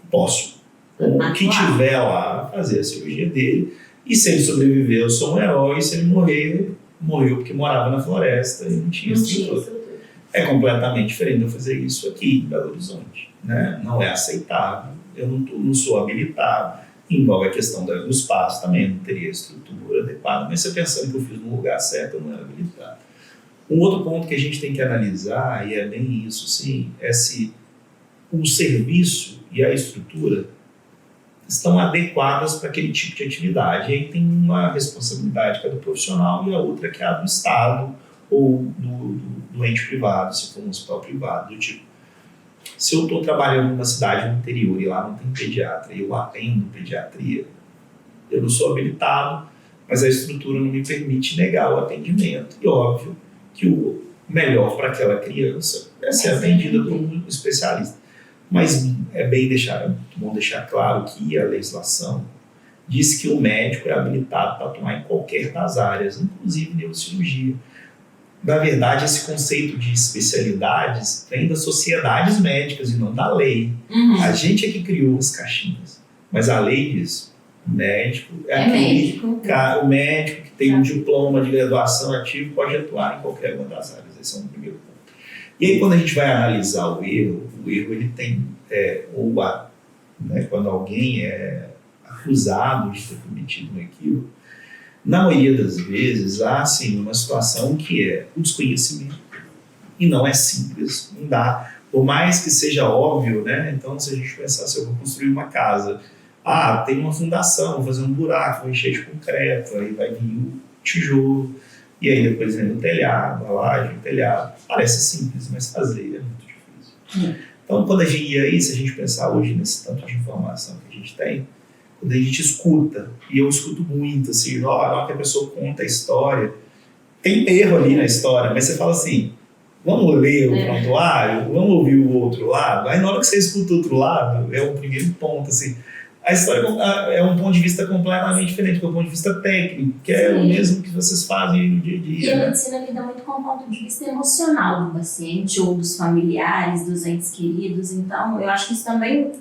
posso, com o que tiver lá, fazer a cirurgia dele, e se ele sobreviver, eu sou um herói, e se ele morrer, morreu porque morava na floresta e não tinha estrutura. É completamente diferente de eu fazer isso aqui em Belo Horizonte, né? Não é aceitável, eu não sou habilitado, envolve a questão do espaço também, não teria estrutura adequada, mas você pensando que eu fiz no lugar certo, eu não era habilitado. Um outro ponto que a gente tem que analisar, e é bem isso sim, é se o serviço e a estrutura estão adequadas para aquele tipo de atividade. E aí tem uma responsabilidade que é do profissional e a outra que é a do Estado ou do ente privado, se for um hospital privado, do tipo, se eu estou trabalhando numa cidade no interior e lá não tem pediatra e eu atendo pediatria, eu não sou habilitado, mas a estrutura não me permite negar o atendimento. E óbvio que o melhor para aquela criança é ser atendida por um especialista. Mas é bom deixar claro que a legislação diz que o médico é habilitado para atuar em qualquer das áreas, inclusive neurocirurgia. Na verdade, esse conceito de especialidades vem das sociedades médicas e não da lei. A gente é que criou as caixinhas, mas a lei diz o médico o médico que tem um diploma de graduação ativo pode atuar em qualquer uma das áreas. Esse é um primeiro ponto. E aí, quando a gente vai analisar o erro ele tem, quando alguém é acusado de ter cometido um equívoco, na maioria das vezes há sim uma situação que é o desconhecimento, e não é simples, não dá, por mais que seja óbvio, né? Então, se a gente pensar, se eu vou construir uma casa, tem uma fundação, vou fazer um buraco, vou encher de concreto, aí vai vir o tijolo, e aí depois vem o telhado, a laje, o telhado. Parece simples, mas fazer é muito difícil. Então, quando a gente, e aí, se a gente pensar hoje nesse tanto de informação que a gente tem, quando a gente escuta, e eu escuto muito, assim, na hora que a pessoa conta a história, tem erro ali na história, mas você fala assim, vamos ler o prontuário, vamos ouvir o outro lado. Aí na hora que você escuta o outro lado, é o primeiro ponto, assim, a história é um ponto de vista completamente diferente, que é um ponto de vista técnico, que é o mesmo que vocês fazem no dia a dia. E a medicina lida muito com o ponto de vista emocional do paciente, ou dos familiares, dos entes queridos. Então, eu acho que isso também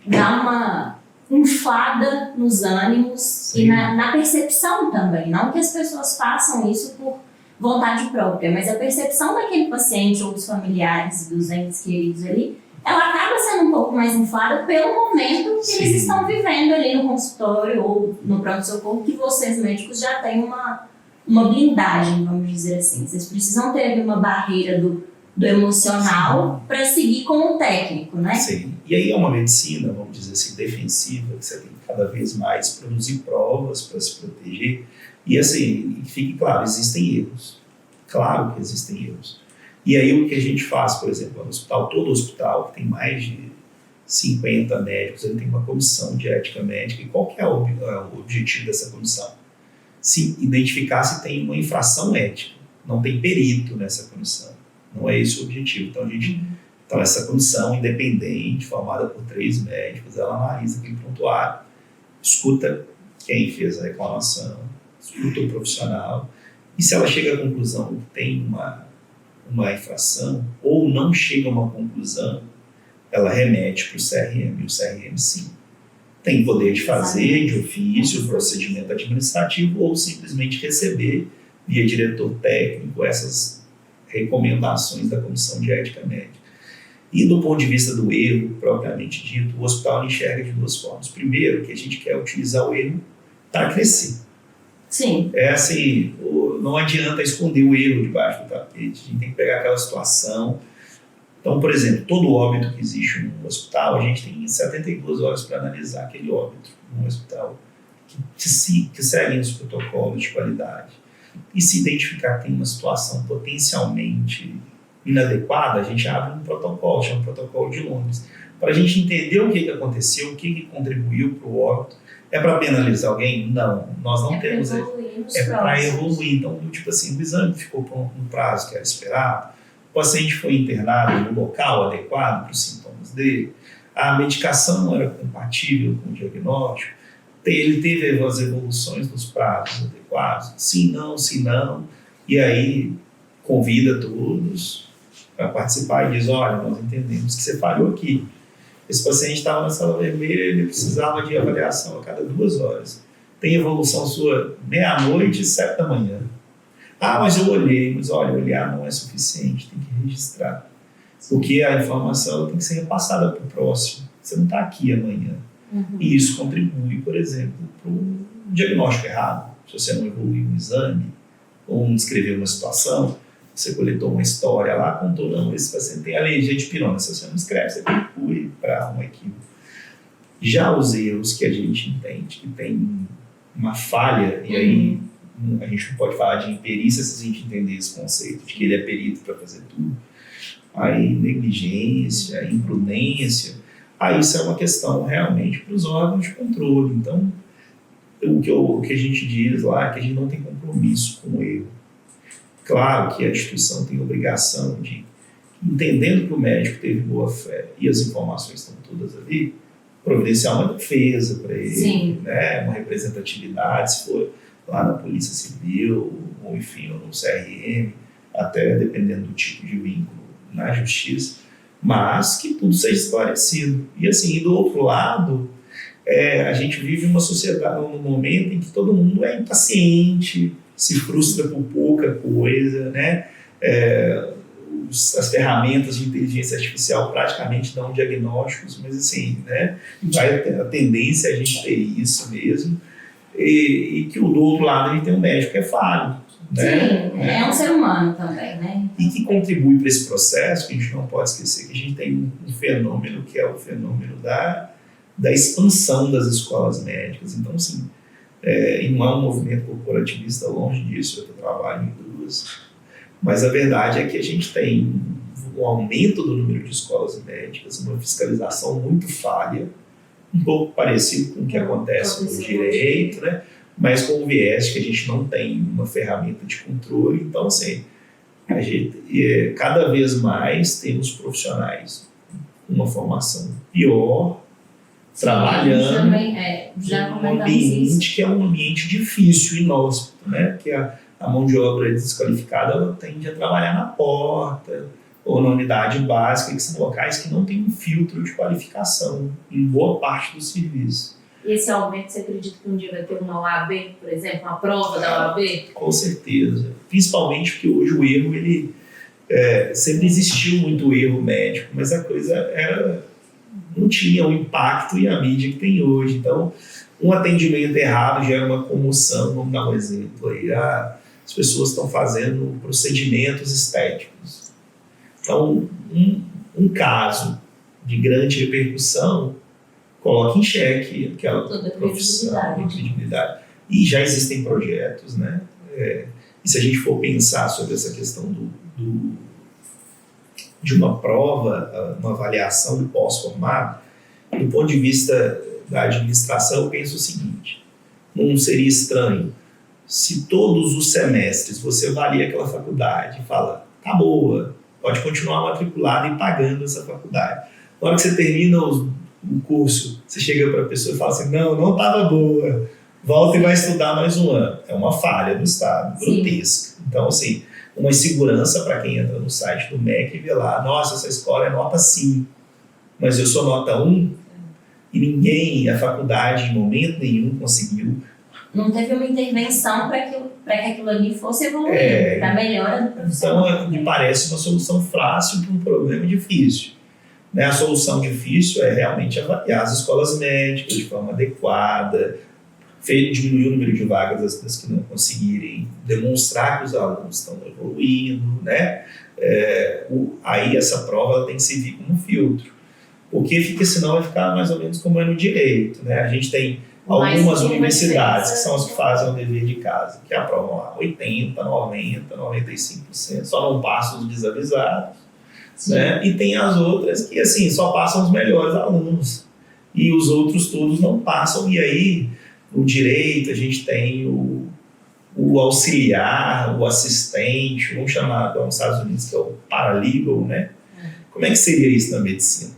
dá uma inflada nos ânimos. Sim. E na percepção também. Não que as pessoas façam isso por vontade própria, mas a percepção daquele paciente ou dos familiares, dos entes queridos ali, ela acaba sendo um pouco mais inflada pelo momento que eles estão vivendo ali no consultório ou no pronto-socorro, que vocês médicos já têm uma blindagem, vamos dizer assim. Vocês precisam ter uma barreira do emocional para seguir com o técnico, né? Sim. E aí é uma medicina, vamos dizer assim, defensiva, que você tem que cada vez mais produzir provas para se proteger. E assim, fique claro, existem erros. Claro que existem erros. E aí o que a gente faz, por exemplo, no hospital, todo hospital que tem mais de 50 médicos, ele tem uma comissão de ética médica. E qual que é o objetivo dessa comissão? Se identificar se tem uma infração ética. Não tem perito nessa comissão. Não é esse o objetivo. Então essa comissão independente, formada por 3 médicos, ela analisa aquele prontuário, escuta quem fez a reclamação, escuta o profissional, e se ela chega à conclusão que tem uma infração, ou não chega a uma conclusão, ela remete para o CRM, e o CRM sim tem poder de fazer de ofício o procedimento administrativo, ou simplesmente receber via diretor técnico essas recomendações da Comissão de Ética Médica. E do ponto de vista do erro, propriamente dito, o hospital enxerga de 2 formas. Primeiro, que a gente quer utilizar o erro para crescer. Sim. É assim, não adianta esconder o erro debaixo do tapete, a gente tem que pegar aquela situação. Então, por exemplo, todo óbito que existe no hospital, a gente tem 72 horas para analisar aquele óbito no hospital, que seguem os protocolos de qualidade. E se identificar que tem uma situação potencialmente inadequada, a gente abre um protocolo, chama protocolo de Londres, para a gente entender o que aconteceu, o que contribuiu para o óbito. É para penalizar alguém? Não, nós não temos. É para evoluir. Então, tipo assim, o exame ficou pronto no prazo que era esperado, o paciente foi internado no local adequado para os sintomas dele, a medicação não era compatível com o diagnóstico, ele teve as evoluções dos prazos adequados, sim, não, e aí convida todos para participar e diz, olha, nós entendemos que você falhou aqui. Esse paciente estava na sala vermelha, ele precisava de avaliação a cada 2 horas. Tem evolução sua meia-noite e 7 da manhã. Ah, mas eu olhei. Mas olha, olhar não é suficiente, tem que registrar. Porque a informação tem que ser repassada para o próximo. Você não está aqui amanhã. E isso contribui, por exemplo, para um diagnóstico errado. Se você não evoluiu um exame, ou não descreveu uma situação, você coletou uma história lá, contou, não, esse paciente tem alergia de pirona. Se você não escreve, você conclui para um equívoco. Já os erros que a gente entende que tem uma falha, e aí a gente não pode falar de imperícia se a gente entender esse conceito de que ele é perito para fazer tudo. Aí negligência, imprudência, aí isso é uma questão realmente para os órgãos de controle. Então, o que a gente diz lá é que a gente não tem compromisso com o erro. Claro que a instituição tem obrigação de, entendendo que o médico teve boa fé e as informações estão todas ali, providenciar uma defesa para ele, né? Uma representatividade, se for lá na Polícia Civil, ou enfim, ou no CRM, até dependendo do tipo de vínculo na Justiça, mas que tudo seja esclarecido. E assim, do outro lado, a gente vive uma sociedade, num momento em que todo mundo é impaciente, se frustra por pouca coisa, né? As ferramentas de inteligência artificial praticamente dão diagnósticos, mas assim, né? A tendência é a gente ter isso mesmo, e que do outro lado a gente tem um médico que é falho. Né? Sim, é um ser humano também, né? E que contribui para esse processo, que a gente não pode esquecer que a gente tem um fenômeno que é o fenômeno da expansão das escolas médicas. Então, assim, e não é um movimento corporativista, longe disso, eu trabalho em 2. Mas a verdade é que a gente tem um aumento do número de escolas médicas, uma fiscalização muito falha, um pouco parecido com o que acontece no direito, né? Mas com o viés que a gente não tem uma ferramenta de controle. Então, assim, a gente, cada vez mais temos profissionais com uma formação pior, trabalhando também, num ambiente que é um ambiente difícil, inóspito, né? Que a mão de obra desqualificada ela tende a trabalhar na porta ou na unidade básica, que são locais que não têm um filtro de qualificação em boa parte do serviço. E esse aumento, você acredita que um dia vai ter uma OAB, por exemplo, uma prova da OAB? Com certeza. Principalmente porque hoje o erro, ele sempre existiu muito erro médico, mas a coisa não tinha o impacto e a mídia que tem hoje. Então, um atendimento errado gera uma comoção. Vamos dar um exemplo aí. As pessoas estão fazendo procedimentos estéticos. Então, um caso de grande repercussão coloca em xeque aquela profissão, a credibilidade. E já existem projetos, né? E se a gente for pensar sobre essa questão de uma prova, uma avaliação do pós-formado, do ponto de vista da administração, eu penso o seguinte: não seria estranho se todos os semestres você avalia aquela faculdade e fala, tá boa, pode continuar matriculado e pagando essa faculdade. Na hora que você termina o curso, você chega para a pessoa e fala assim, não estava boa, volta e vai estudar mais um ano. É uma falha do Estado, grotesca. Então, assim, uma insegurança para quem entra no site do MEC e vê lá, nossa, essa escola é nota 5, mas eu sou nota 1, e ninguém, a faculdade, em momento nenhum, conseguiu. Não teve uma intervenção para que aquilo ali fosse evoluir, para a melhora do profissional. Então, me parece uma solução fácil para um problema difícil. Né? A solução difícil é realmente avaliar as escolas médicas de forma adequada, diminuir o número de vagas das que não conseguirem, demonstrar que os alunos estão evoluindo, né? Aí essa prova ela tem que servir como filtro, porque senão vai ficar mais ou menos como é no direito, né? A gente tem algumas universidades que são as que fazem o dever de casa, que aprovam lá 80%, 90%, 95%, só não passam os desavisados, né? E tem as outras que assim, só passam os melhores alunos, e os outros todos não passam, e aí No direito, a gente tem o auxiliar, o assistente, vamos chamar nos Estados Unidos que é o paralegal, né? Como é que seria isso na medicina?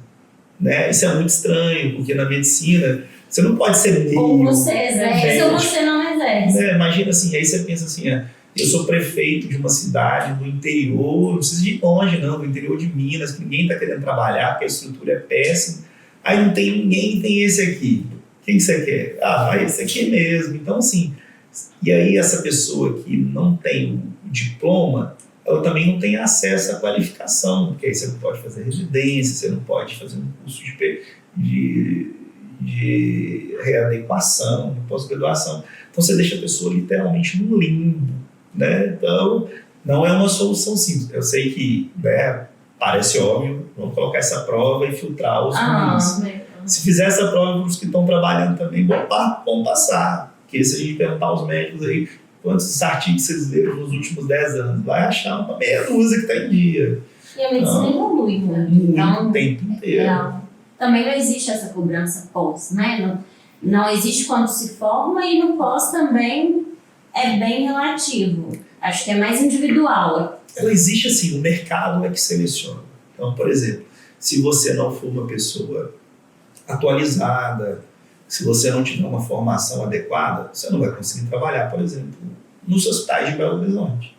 Né? Isso é muito estranho, porque na medicina você não pode ser meio... Ou você exerce ou você não exerce. Né? Imagina assim, aí você pensa assim, eu sou prefeito de uma cidade do interior, não precisa de ir longe não, do interior de Minas, que ninguém está querendo trabalhar, porque a estrutura é péssima. Aí não tem ninguém, tem esse aqui. Quem que você quer? Vai esse aqui mesmo. Então assim, e aí essa pessoa que não tem o diploma, ela também não tem acesso à qualificação, porque aí você não pode fazer residência, você não pode fazer um curso de readequação, de pós-graduação. Então você deixa a pessoa literalmente no limbo, né? Então não é uma solução simples. Eu sei que, né, parece óbvio, vamos colocar essa prova e filtrar os ruins. Se fizer essa prova, os que estão trabalhando também vão passar. Porque se a gente perguntar aos médicos aí, quantos artigos vocês leram nos últimos 10 anos, vai achar uma meia dúzia que está em dia. E a medicina evolui muito. Muito, o tempo inteiro. Também não existe essa cobrança pós, né? Não existe quando se forma e no pós também é bem relativo. Acho que é mais individual. Ela existe assim, o mercado é que seleciona. Então, por exemplo, se você não for uma pessoa atualizada, se você não tiver uma formação adequada, você não vai conseguir trabalhar, por exemplo, nos hospitais de Belo Horizonte.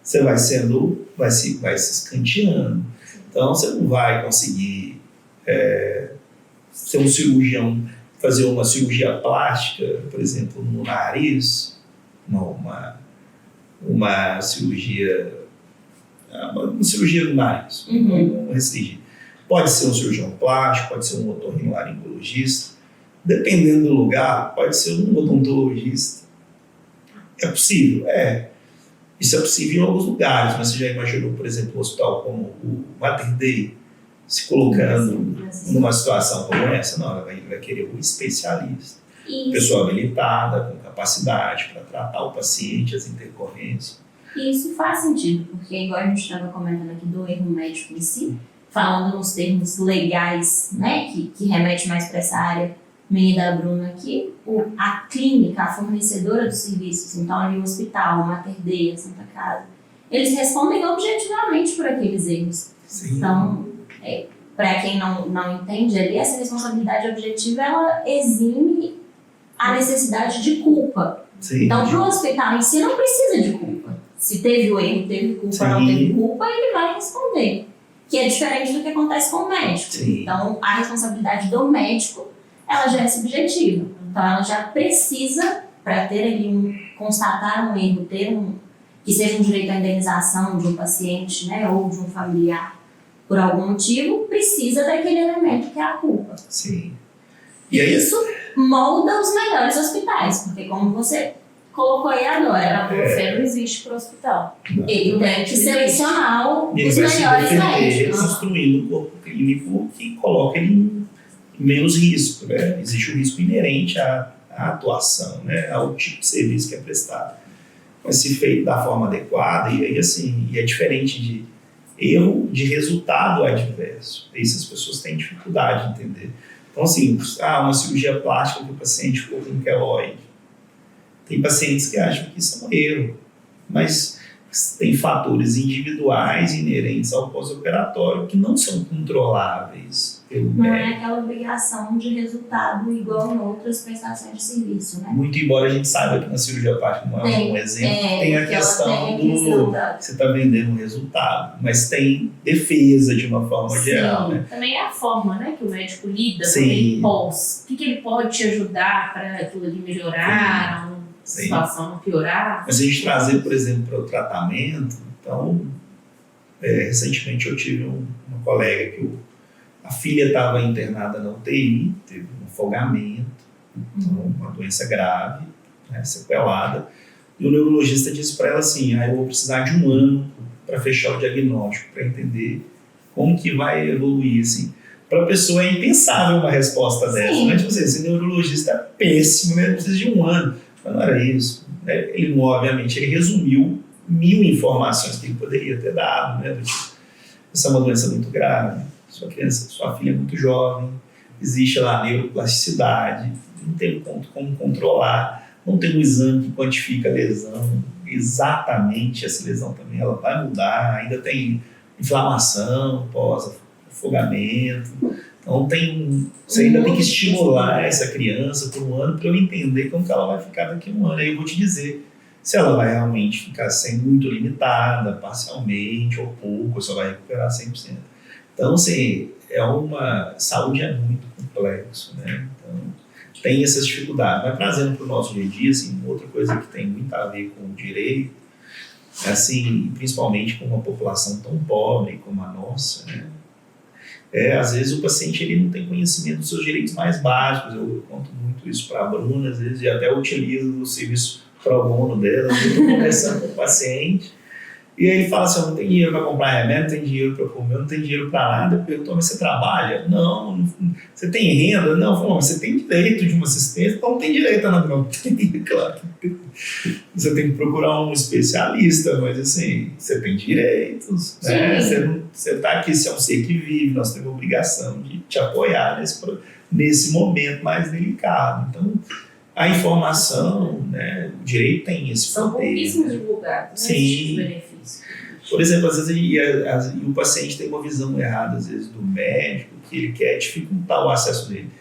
Você vai se escanteando. Então, você não vai conseguir ser um cirurgião, fazer uma cirurgia plástica, por exemplo, no nariz, uma cirurgia no nariz, não restringir. Pode ser um cirurgião plástico, pode ser um otorrinolaringologista, dependendo do lugar, pode ser um odontologista. É possível? Isso é possível em alguns lugares, mas você já imaginou, por exemplo, um hospital como o Mater Dei se colocando numa situação como essa? Não, ela vai querer um especialista. Isso. Pessoa habilitada, com capacidade para tratar o paciente, as intercorrências. E isso faz sentido, porque igual a gente estava comentando aqui do erro médico em si, falando nos termos legais, né, que remete mais para essa área minha e da Bruna aqui, a clínica, a fornecedora dos serviços, então ali o hospital, o Mater Dei, a Santa Casa, eles respondem objetivamente por aqueles erros. Sim. Então, para quem não entende ali, essa responsabilidade objetiva, ela exime a necessidade de culpa. Sim. Então, para o hospital em si, não precisa de culpa. Se teve o erro, teve culpa, não teve culpa, ele vai responder. Que é diferente do que acontece com o médico. Sim. Então, a responsabilidade do médico, ela já é subjetiva. Então, ela já precisa, para ter ali constatar um erro, que seja um direito à indenização de um paciente, né, ou de um familiar, por algum motivo, precisa daquele elemento que é a culpa. Sim. E aí, isso molda os melhores hospitais, porque como você colocou aí agora, A boa-fé não existe para o hospital. ele tem que selecionar os Ele vai melhores se defender médicos. construindo um corpo clínico que coloca ele em menos risco, né? Existe um risco inerente à atuação, né? Ao tipo de serviço que é prestado. Mas se feito da forma adequada, e aí assim, é diferente de erro de resultado adverso. Isso as pessoas têm dificuldade de entender. Então assim, uma cirurgia plástica que o paciente ficou com queloide. Tem pacientes que acham que isso é um erro, mas tem fatores individuais inerentes ao pós-operatório que não são controláveis pelo Não médico. é aquela obrigação de resultado igual em outras prestações de serviço, né? Muito embora a gente saiba que na cirurgia plástica não é um exemplo, tem a porque ela questão tem a questão do da- você está vendendo um resultado, mas tem defesa de uma forma geral, né? Também é a forma, né, que o médico lida com Sim. ele pós. O que ele pode te ajudar para aquilo ali melhorar, a Sim. situação não piorar. Mas a gente trazer, por exemplo, para o tratamento, então, recentemente eu tive uma colega que a filha estava internada na UTI, teve um afogamento, então, uma doença grave, né, sequelada, e o neurologista disse para ela assim, eu vou precisar de 1 ano para fechar o diagnóstico, para entender como que vai evoluir, assim. Para a pessoa é impensável uma resposta dessa, né? Tipo assim, esse neurologista é péssimo, né? Precisa de 1 ano. Mas não era isso, né? Ele, obviamente, ele resumiu 1000 informações que ele poderia ter dado, né? Tipo, essa é uma doença muito grave, sua filha é muito jovem, existe lá a neuroplasticidade, não tem como controlar, não tem um exame que quantifica a lesão, exatamente essa lesão também ela vai mudar, ainda tem inflamação pós-afogamento, então você ainda tem que estimular essa criança por um ano para eu entender como que ela vai ficar daqui a um ano, aí eu vou te dizer se ela vai realmente ficar sendo muito limitada, parcialmente ou pouco, ou só vai recuperar 100%. Então, assim, saúde é muito complexo, né? Então, tem essas dificuldades. Mas trazendo para o nosso dia a dia, assim, outra coisa que tem muito a ver com o direito, assim, principalmente com uma população tão pobre como a nossa, né? Às vezes o paciente ele não tem conhecimento dos seus direitos mais básicos. Eu conto muito isso para a Bruna, às vezes, e até utilizo o serviço pro bono dela, eu estou conversando com o paciente, e aí ele fala assim, eu não tenho dinheiro para comprar remédio, não tenho dinheiro para comer, eu não tenho dinheiro para nada. Eu pergunto, mas você trabalha? Não. Você tem renda? Não. Eu falo, mas você tem direito de uma assistência? Não tem direito a nada. Não tem, claro. Você tem que procurar um especialista, mas assim, você tem direitos, né? Você está aqui, você é um ser que vive, nós temos a obrigação de te apoiar nesse momento mais delicado. Então, a informação, né, o direito tem esse São poder. pouquíssimos divulgados, né? Esses benefícios. Por exemplo, às vezes o paciente tem uma visão errada, às vezes, do médico, que ele quer dificultar o acesso dele.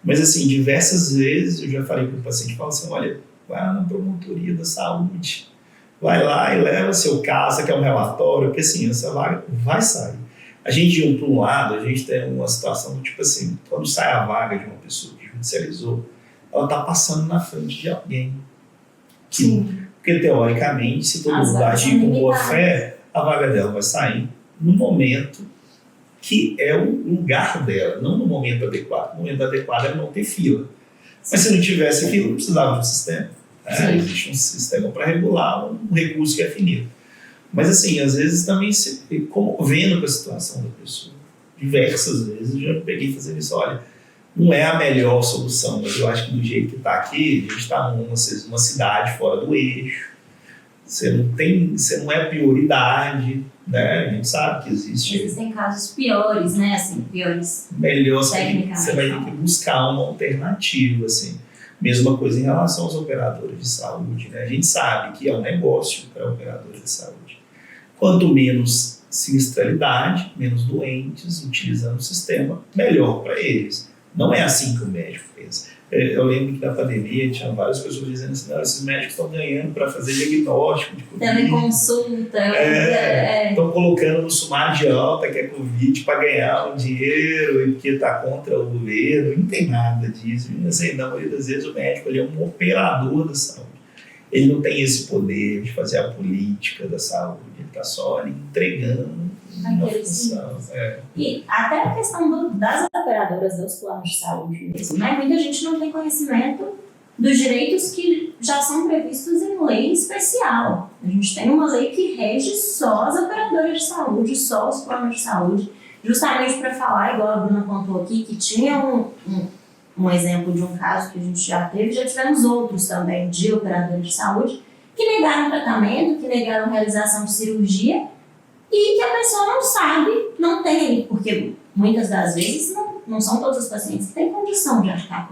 Mas, assim, diversas vezes eu já falei para o paciente, falo assim, olha, vai lá na promotoria da saúde, vai lá e leva seu caso, quer um relatório, porque, assim, essa vaga vai sair. A gente, por um lado, a gente tem uma situação do tipo assim, quando sai a vaga de uma pessoa que judicializou, ela está passando na frente de alguém. Porque, teoricamente, se todo mundo agir com boa fé, a vaga dela vai sair no momento que é o lugar dela, não no momento adequado. No momento adequado é não ter fila. Mas se não tivesse fila, não precisava de um sistema. Existe um sistema para regular um recurso que é finito. Mas, assim, às vezes também se comovendo com a situação da pessoa. Diversas vezes eu já peguei fazendo isso, olha, não é a melhor solução, mas eu acho que do jeito que está aqui, a gente está numa cidade fora do eixo, você não é prioridade, né? A gente sabe que existem casos piores, né? Assim, piores. Melhor você vai ter que buscar uma alternativa, assim. Mesma coisa em relação aos operadores de saúde, né? A gente sabe que é um negócio para operadores de saúde. Quanto menos sinistralidade, menos doentes utilizando o sistema, melhor para eles. Não é assim que o médico pensa. Eu lembro que na pandemia tinha várias pessoas dizendo assim, não, esses médicos estão ganhando para fazer diagnóstico de Covid. Teleconsulta. Estão colocando no sumário de alta que é Covid para ganhar um dinheiro e porque está contra o governo. Não tem nada disso. Assim, na maioria das vezes o médico ele é um operador da saúde. Ele não tem esse poder de fazer a política da saúde. Ele está só ali entregando uma função. E até a questão das operadoras dos planos de saúde mesmo, né? Muita gente não tem conhecimento dos direitos que já são previstos em lei especial. A gente tem uma lei que rege só as operadoras de saúde, só os planos de saúde, justamente para falar, igual a Bruna contou aqui, que tinha um exemplo de um caso que a gente já teve, já tivemos outros também de operadores de saúde que negaram tratamento, que negaram realização de cirurgia e que a pessoa não sabe, não tem, porque muitas das vezes não são todos os pacientes que têm condição de arcar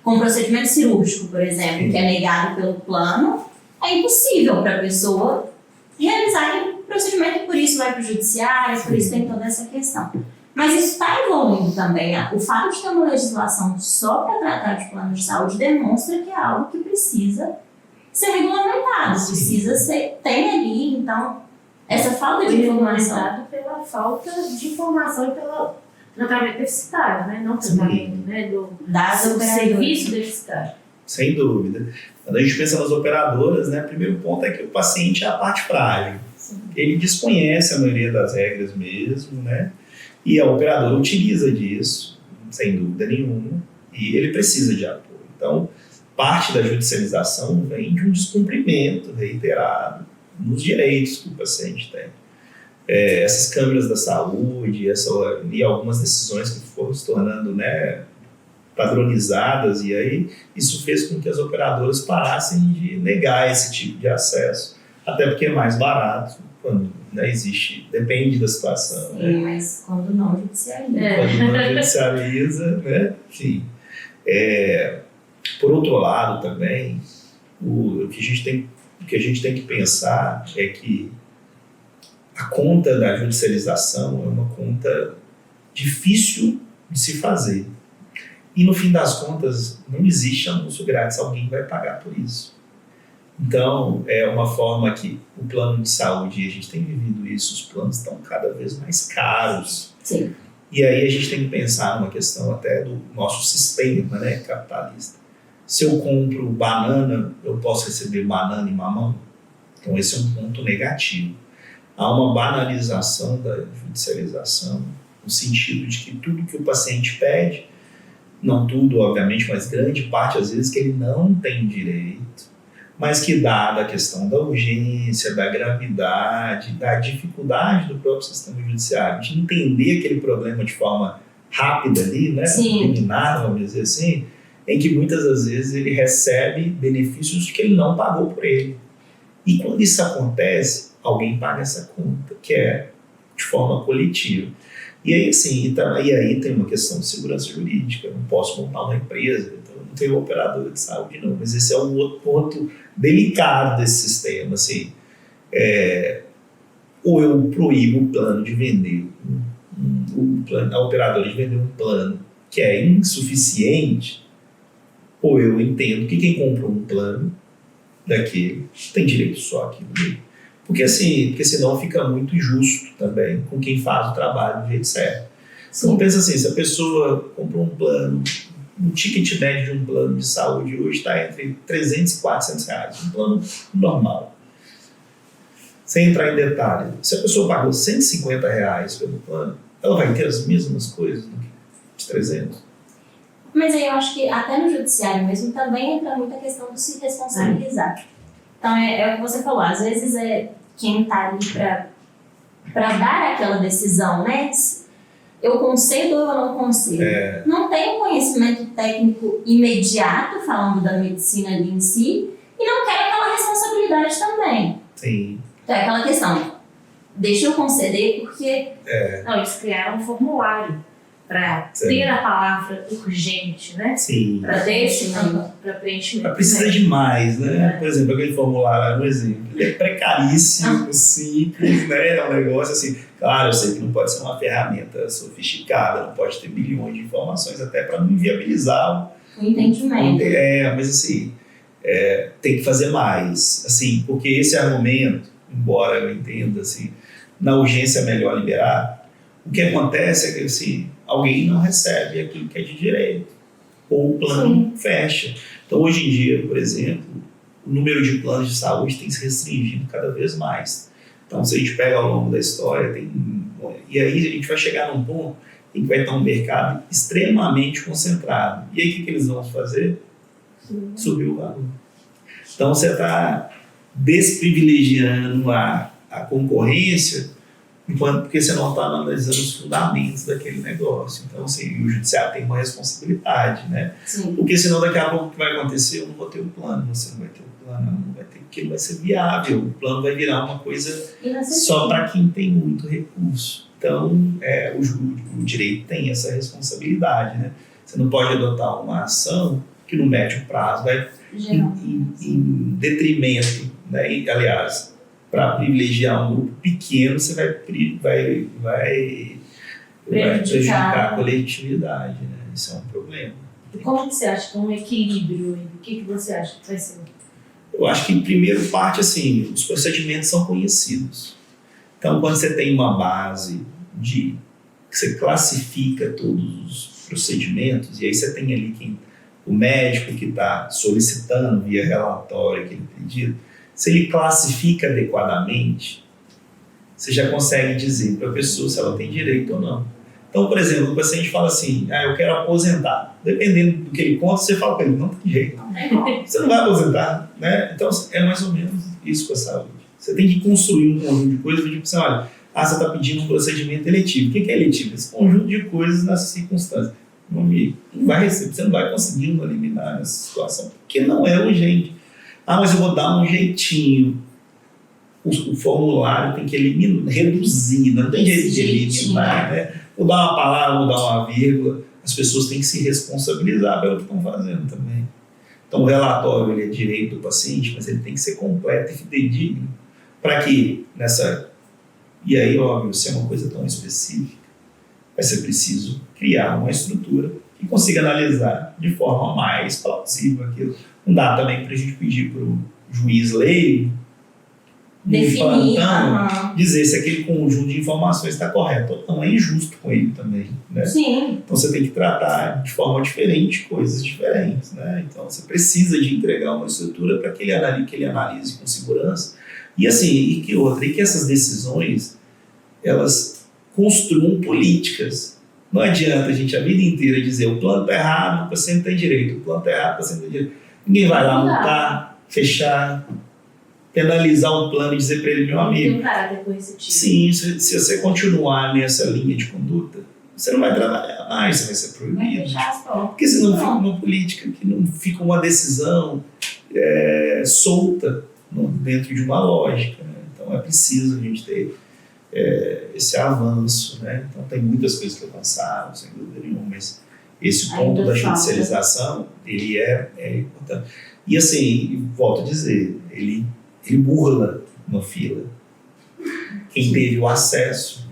com um procedimento cirúrgico, por exemplo, que é negado pelo plano, é impossível para a pessoa realizar o procedimento, por isso vai para o judiciário, por isso tem toda essa questão. Mas isso está evoluindo também. O fato de ter uma legislação só para tratar de plano de saúde demonstra que é algo que precisa ser regulamentado, precisa tem ali, então, essa falta de informação. Pela falta de informação e pelo tratamento deficitário, né? Não tratamento, né? Do serviço deficitário. Sem dúvida. Quando a gente pensa nas operadoras, né, o primeiro ponto é que o paciente é a parte frágil. Ele desconhece a maioria das regras mesmo, né? E a operadora utiliza disso, sem dúvida nenhuma, e ele precisa de apoio. Então, parte da judicialização vem de um descumprimento reiterado nos direitos que o paciente tem. Essas câmeras da saúde e algumas decisões que foram se tornando, né, padronizadas, e aí isso fez com que as operadoras parassem de negar esse tipo de acesso Até porque é mais barato quando, né, existe, depende da situação. Sim, Né? mas quando não judicializa. Quando não judicializa, né? Enfim. Por outro lado também, o que a gente tem que pensar é que a conta da judicialização é uma conta difícil de se fazer. E no fim das contas, não existe anúncio grátis, alguém vai pagar por isso. Então, é uma forma que o plano de saúde, a gente tem vivido isso, os planos estão cada vez mais caros. Sim. E aí a gente tem que pensar numa questão até do nosso sistema, né, capitalista. Se eu compro banana, eu posso receber banana e mamão? Então esse é um ponto negativo. Há uma banalização da judicialização, no sentido de que tudo que o paciente pede, não tudo, obviamente, mas grande parte, às vezes, que ele não tem direito, mas que, dada a questão da urgência, da gravidade, da dificuldade do próprio sistema judiciário, de entender aquele problema de forma rápida ali, né, eliminar, vamos dizer assim, em que muitas das vezes ele recebe benefícios que ele não pagou por ele. E quando isso acontece, alguém paga essa conta, que é de forma coletiva. E aí, assim, e aí tem uma questão de segurança jurídica. Eu não posso montar uma empresa, então eu não tenho operadora de saúde, não. Mas esse é um outro ponto delicado desse sistema. Assim, ou eu proíbo o plano de vender, a operadora de vender um plano que é insuficiente, ou eu entendo que quem comprou um plano daquele tem direito só àquilo dele. Porque senão fica muito injusto também com quem faz o trabalho do jeito certo. Então pensa assim, se a pessoa comprou um plano, o ticket médio de um plano de saúde hoje está entre 300 e 400 reais, um plano normal. Sem entrar em detalhe, se a pessoa pagou 150 reais pelo plano, ela vai ter as mesmas coisas do que de 300? Mas aí eu acho que até no judiciário mesmo também entra muita questão de se responsabilizar. Então é o que você falou, às vezes é quem está ali para dar aquela decisão, né? Eu concedo ou eu não concedo. Não tem um conhecimento técnico imediato, falando da medicina ali em si, e não quer aquela responsabilidade também. Sim. Então é aquela questão, deixa eu conceder porque... Não, eles criaram um formulário para ter a palavra urgente, né? Sim. Para preenchimento. Precisa de mais, né? Por exemplo, aquele formulário é um exemplo. Ele é precaríssimo, simples, né? É um negócio assim. Claro, eu sei que não pode ser uma ferramenta sofisticada, não pode ter milhões de informações, até para não inviabilizar o entendimento. Mas assim, tem que fazer mais. Assim, porque esse argumento, embora eu entenda, assim, na urgência é melhor liberar, o que acontece é que assim, alguém não recebe aquilo que é de direito, ou o plano fecha. Então, hoje em dia, por exemplo, o número de planos de saúde tem se restringido cada vez mais. Então, se a gente pega ao longo da história, e aí a gente vai chegar num ponto em que vai estar um mercado extremamente concentrado. E aí, o que eles vão fazer? Subir o valor. Então, você está desprivilegiando a concorrência, porque você não está analisando os fundamentos daquele negócio. Então, assim, o judiciário tem uma responsabilidade, né? Sim. Porque senão daqui a pouco o que vai acontecer? Eu não vou ter o plano, você não vai ter o plano, não vai ter, porque não vai ser viável. O plano vai virar uma coisa só para quem tem muito recurso. Então, o direito tem essa responsabilidade, né? Você não pode adotar uma ação que no médio prazo vai em detrimento, né? E, aliás, para privilegiar um grupo pequeno, você vai prejudicar a coletividade, né? Isso é um problema. E como que você acha que é um equilíbrio? O que você acha que vai ser? Eu acho que, em primeira parte, assim, os procedimentos são conhecidos. Então, quando você tem uma base que você classifica todos os procedimentos, e aí você tem ali o médico que está solicitando via relatório aquele pedido, se ele classifica adequadamente, você já consegue dizer para a pessoa se ela tem direito ou não. Então, por exemplo, o paciente fala assim, eu quero aposentar. Dependendo do que ele conta, você fala para ele, não tem jeito. Você não vai aposentar, né? Então, é mais ou menos isso com a saúde. Você tem que construir um conjunto de coisas, tipo assim, olha, você está pedindo um procedimento eletivo. O que é eletivo? Esse conjunto de coisas nessa circunstância. Meu amigo, não vai receber, você não vai conseguir eliminar essa situação, porque não é urgente. Mas eu vou dar um jeitinho. o formulário tem que reduzir, não tem jeito de eliminar, né? Mudar uma palavra, mudar uma vírgula, as pessoas têm que se responsabilizar pelo que estão fazendo também. Então, o relatório ele é direito do paciente, mas ele tem que ser completo e fidedigno, para que nessa... E aí, óbvio, se é uma coisa tão específica, vai ser preciso criar uma estrutura que consiga analisar de forma mais plausível aquilo. Não dá também para a gente pedir para o juiz leigo definir, dizer se aquele conjunto de informações está correto ou não. É injusto com ele também, né? Sim. Então você tem que tratar de forma diferente coisas diferentes, né? Então você precisa de entregar uma estrutura para que ele analise com segurança. E assim, e que essas decisões elas construam políticas. Não adianta a gente a vida inteira dizer o plano está errado, o paciente tem direito, o plano está errado, o paciente tem direito. Ninguém vai lá multar, fechar, penalizar o plano e dizer para ele, meu amigo. Tem um caráter coercitivo. Sim, se você continuar nessa linha de conduta, você não vai trabalhar mais, você vai ser proibido. Vai fechar as portas. Porque senão fica uma política que não fica uma decisão solta dentro de uma lógica, né? Então é preciso a gente ter esse avanço, né? Então tem muitas coisas que alcançaram, sem dúvida nenhuma, mas esse ponto da judicialização, ele é importante. E assim, volto a dizer, ele burla uma fila. Quem teve o acesso,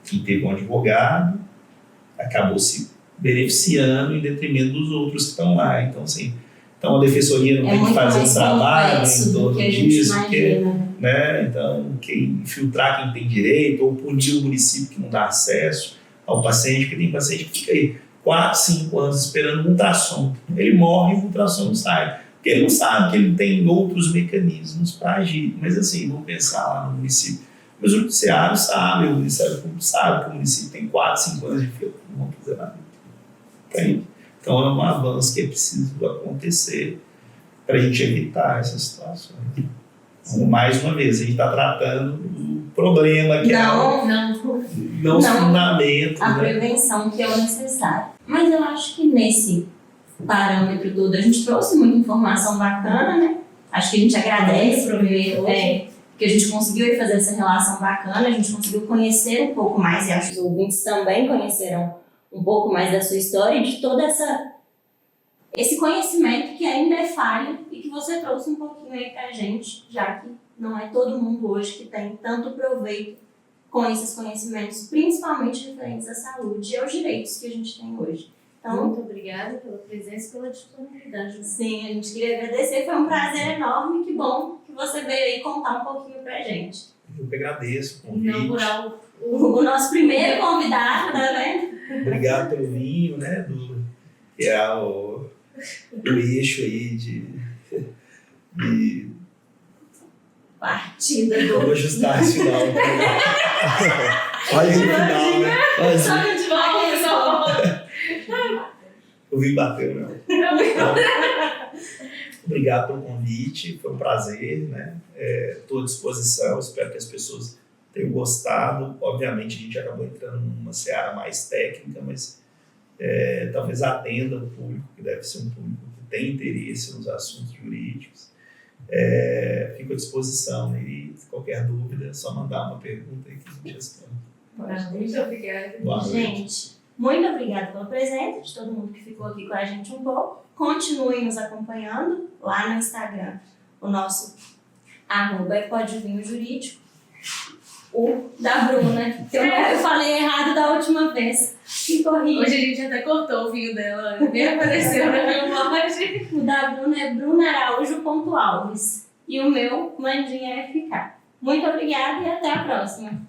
quem teve um advogado, acabou se beneficiando em detrimento dos outros que estão lá. Então, assim, a defensoria não tem que fazer um trabalho em torno disso, né? Então, filtrar quem tem direito, ou punir o município que não dá acesso ao paciente, porque tem paciente que fica aí 4, 5 anos esperando um ultrassom. Ele morre e o ultrassom não sai. Porque ele não sabe que ele tem outros mecanismos para agir. Mas assim, vamos pensar lá no município. Mas o judiciário sabe, o Ministério Público sabe que o município tem 4, 5 anos de fila, não vão fazer nada. Entende? Então é um avanço que é preciso acontecer para a gente evitar essas situações. Então, mais uma vez, a gente está tratando o problema que não o fundamento. A prevenção que é o necessário. Mas eu acho que nesse parâmetro todo, a gente trouxe muita informação bacana, né? Acho que a gente agradece que a gente conseguiu fazer essa relação bacana, a gente conseguiu conhecer um pouco mais, e acho que os ouvintes também conheceram um pouco mais da sua história e de todo esse conhecimento que ainda é falho e que você trouxe um pouquinho aí pra gente, já que não é todo mundo hoje que tem tanto proveito com esses conhecimentos, principalmente referentes à saúde e aos direitos que a gente tem hoje. Então, muito obrigada pela presença e pela disponibilidade. Sim, a gente queria agradecer, foi um prazer enorme, que bom que você veio aí contar um pouquinho pra gente. Eu que agradeço o convite. Inaugurar o nosso primeiro convidado, tá vendo? Obrigado pelo vinho, né? Que é o eixo aí de partida do... Vamos ajustar esse final. Olha esse final, né? Só que de volta, O vinho bateu, né? Obrigado pelo convite, foi um prazer, né? Estou à disposição, espero que as pessoas tenham gostado. Obviamente a gente acabou entrando numa seara mais técnica, mas talvez atenda o público, que deve ser um público que tem interesse nos assuntos jurídicos. Fico à disposição, né? E qualquer dúvida é só mandar uma pergunta aí que a gente responde. Muito obrigada. Gente, muito obrigada pela presença de todo mundo que ficou aqui com a gente um pouco. Continuem nos acompanhando lá no Instagram, o nosso @podvinhojurídico, o da Bruna. Eu falei errado da última vez. Que corrija. Hoje a gente até cortou o vinho dela, nem apareceu na filmagem. O da Bruna é brunaaraújo.alves e o meu, Mandinha FK. Muito obrigada e até a próxima.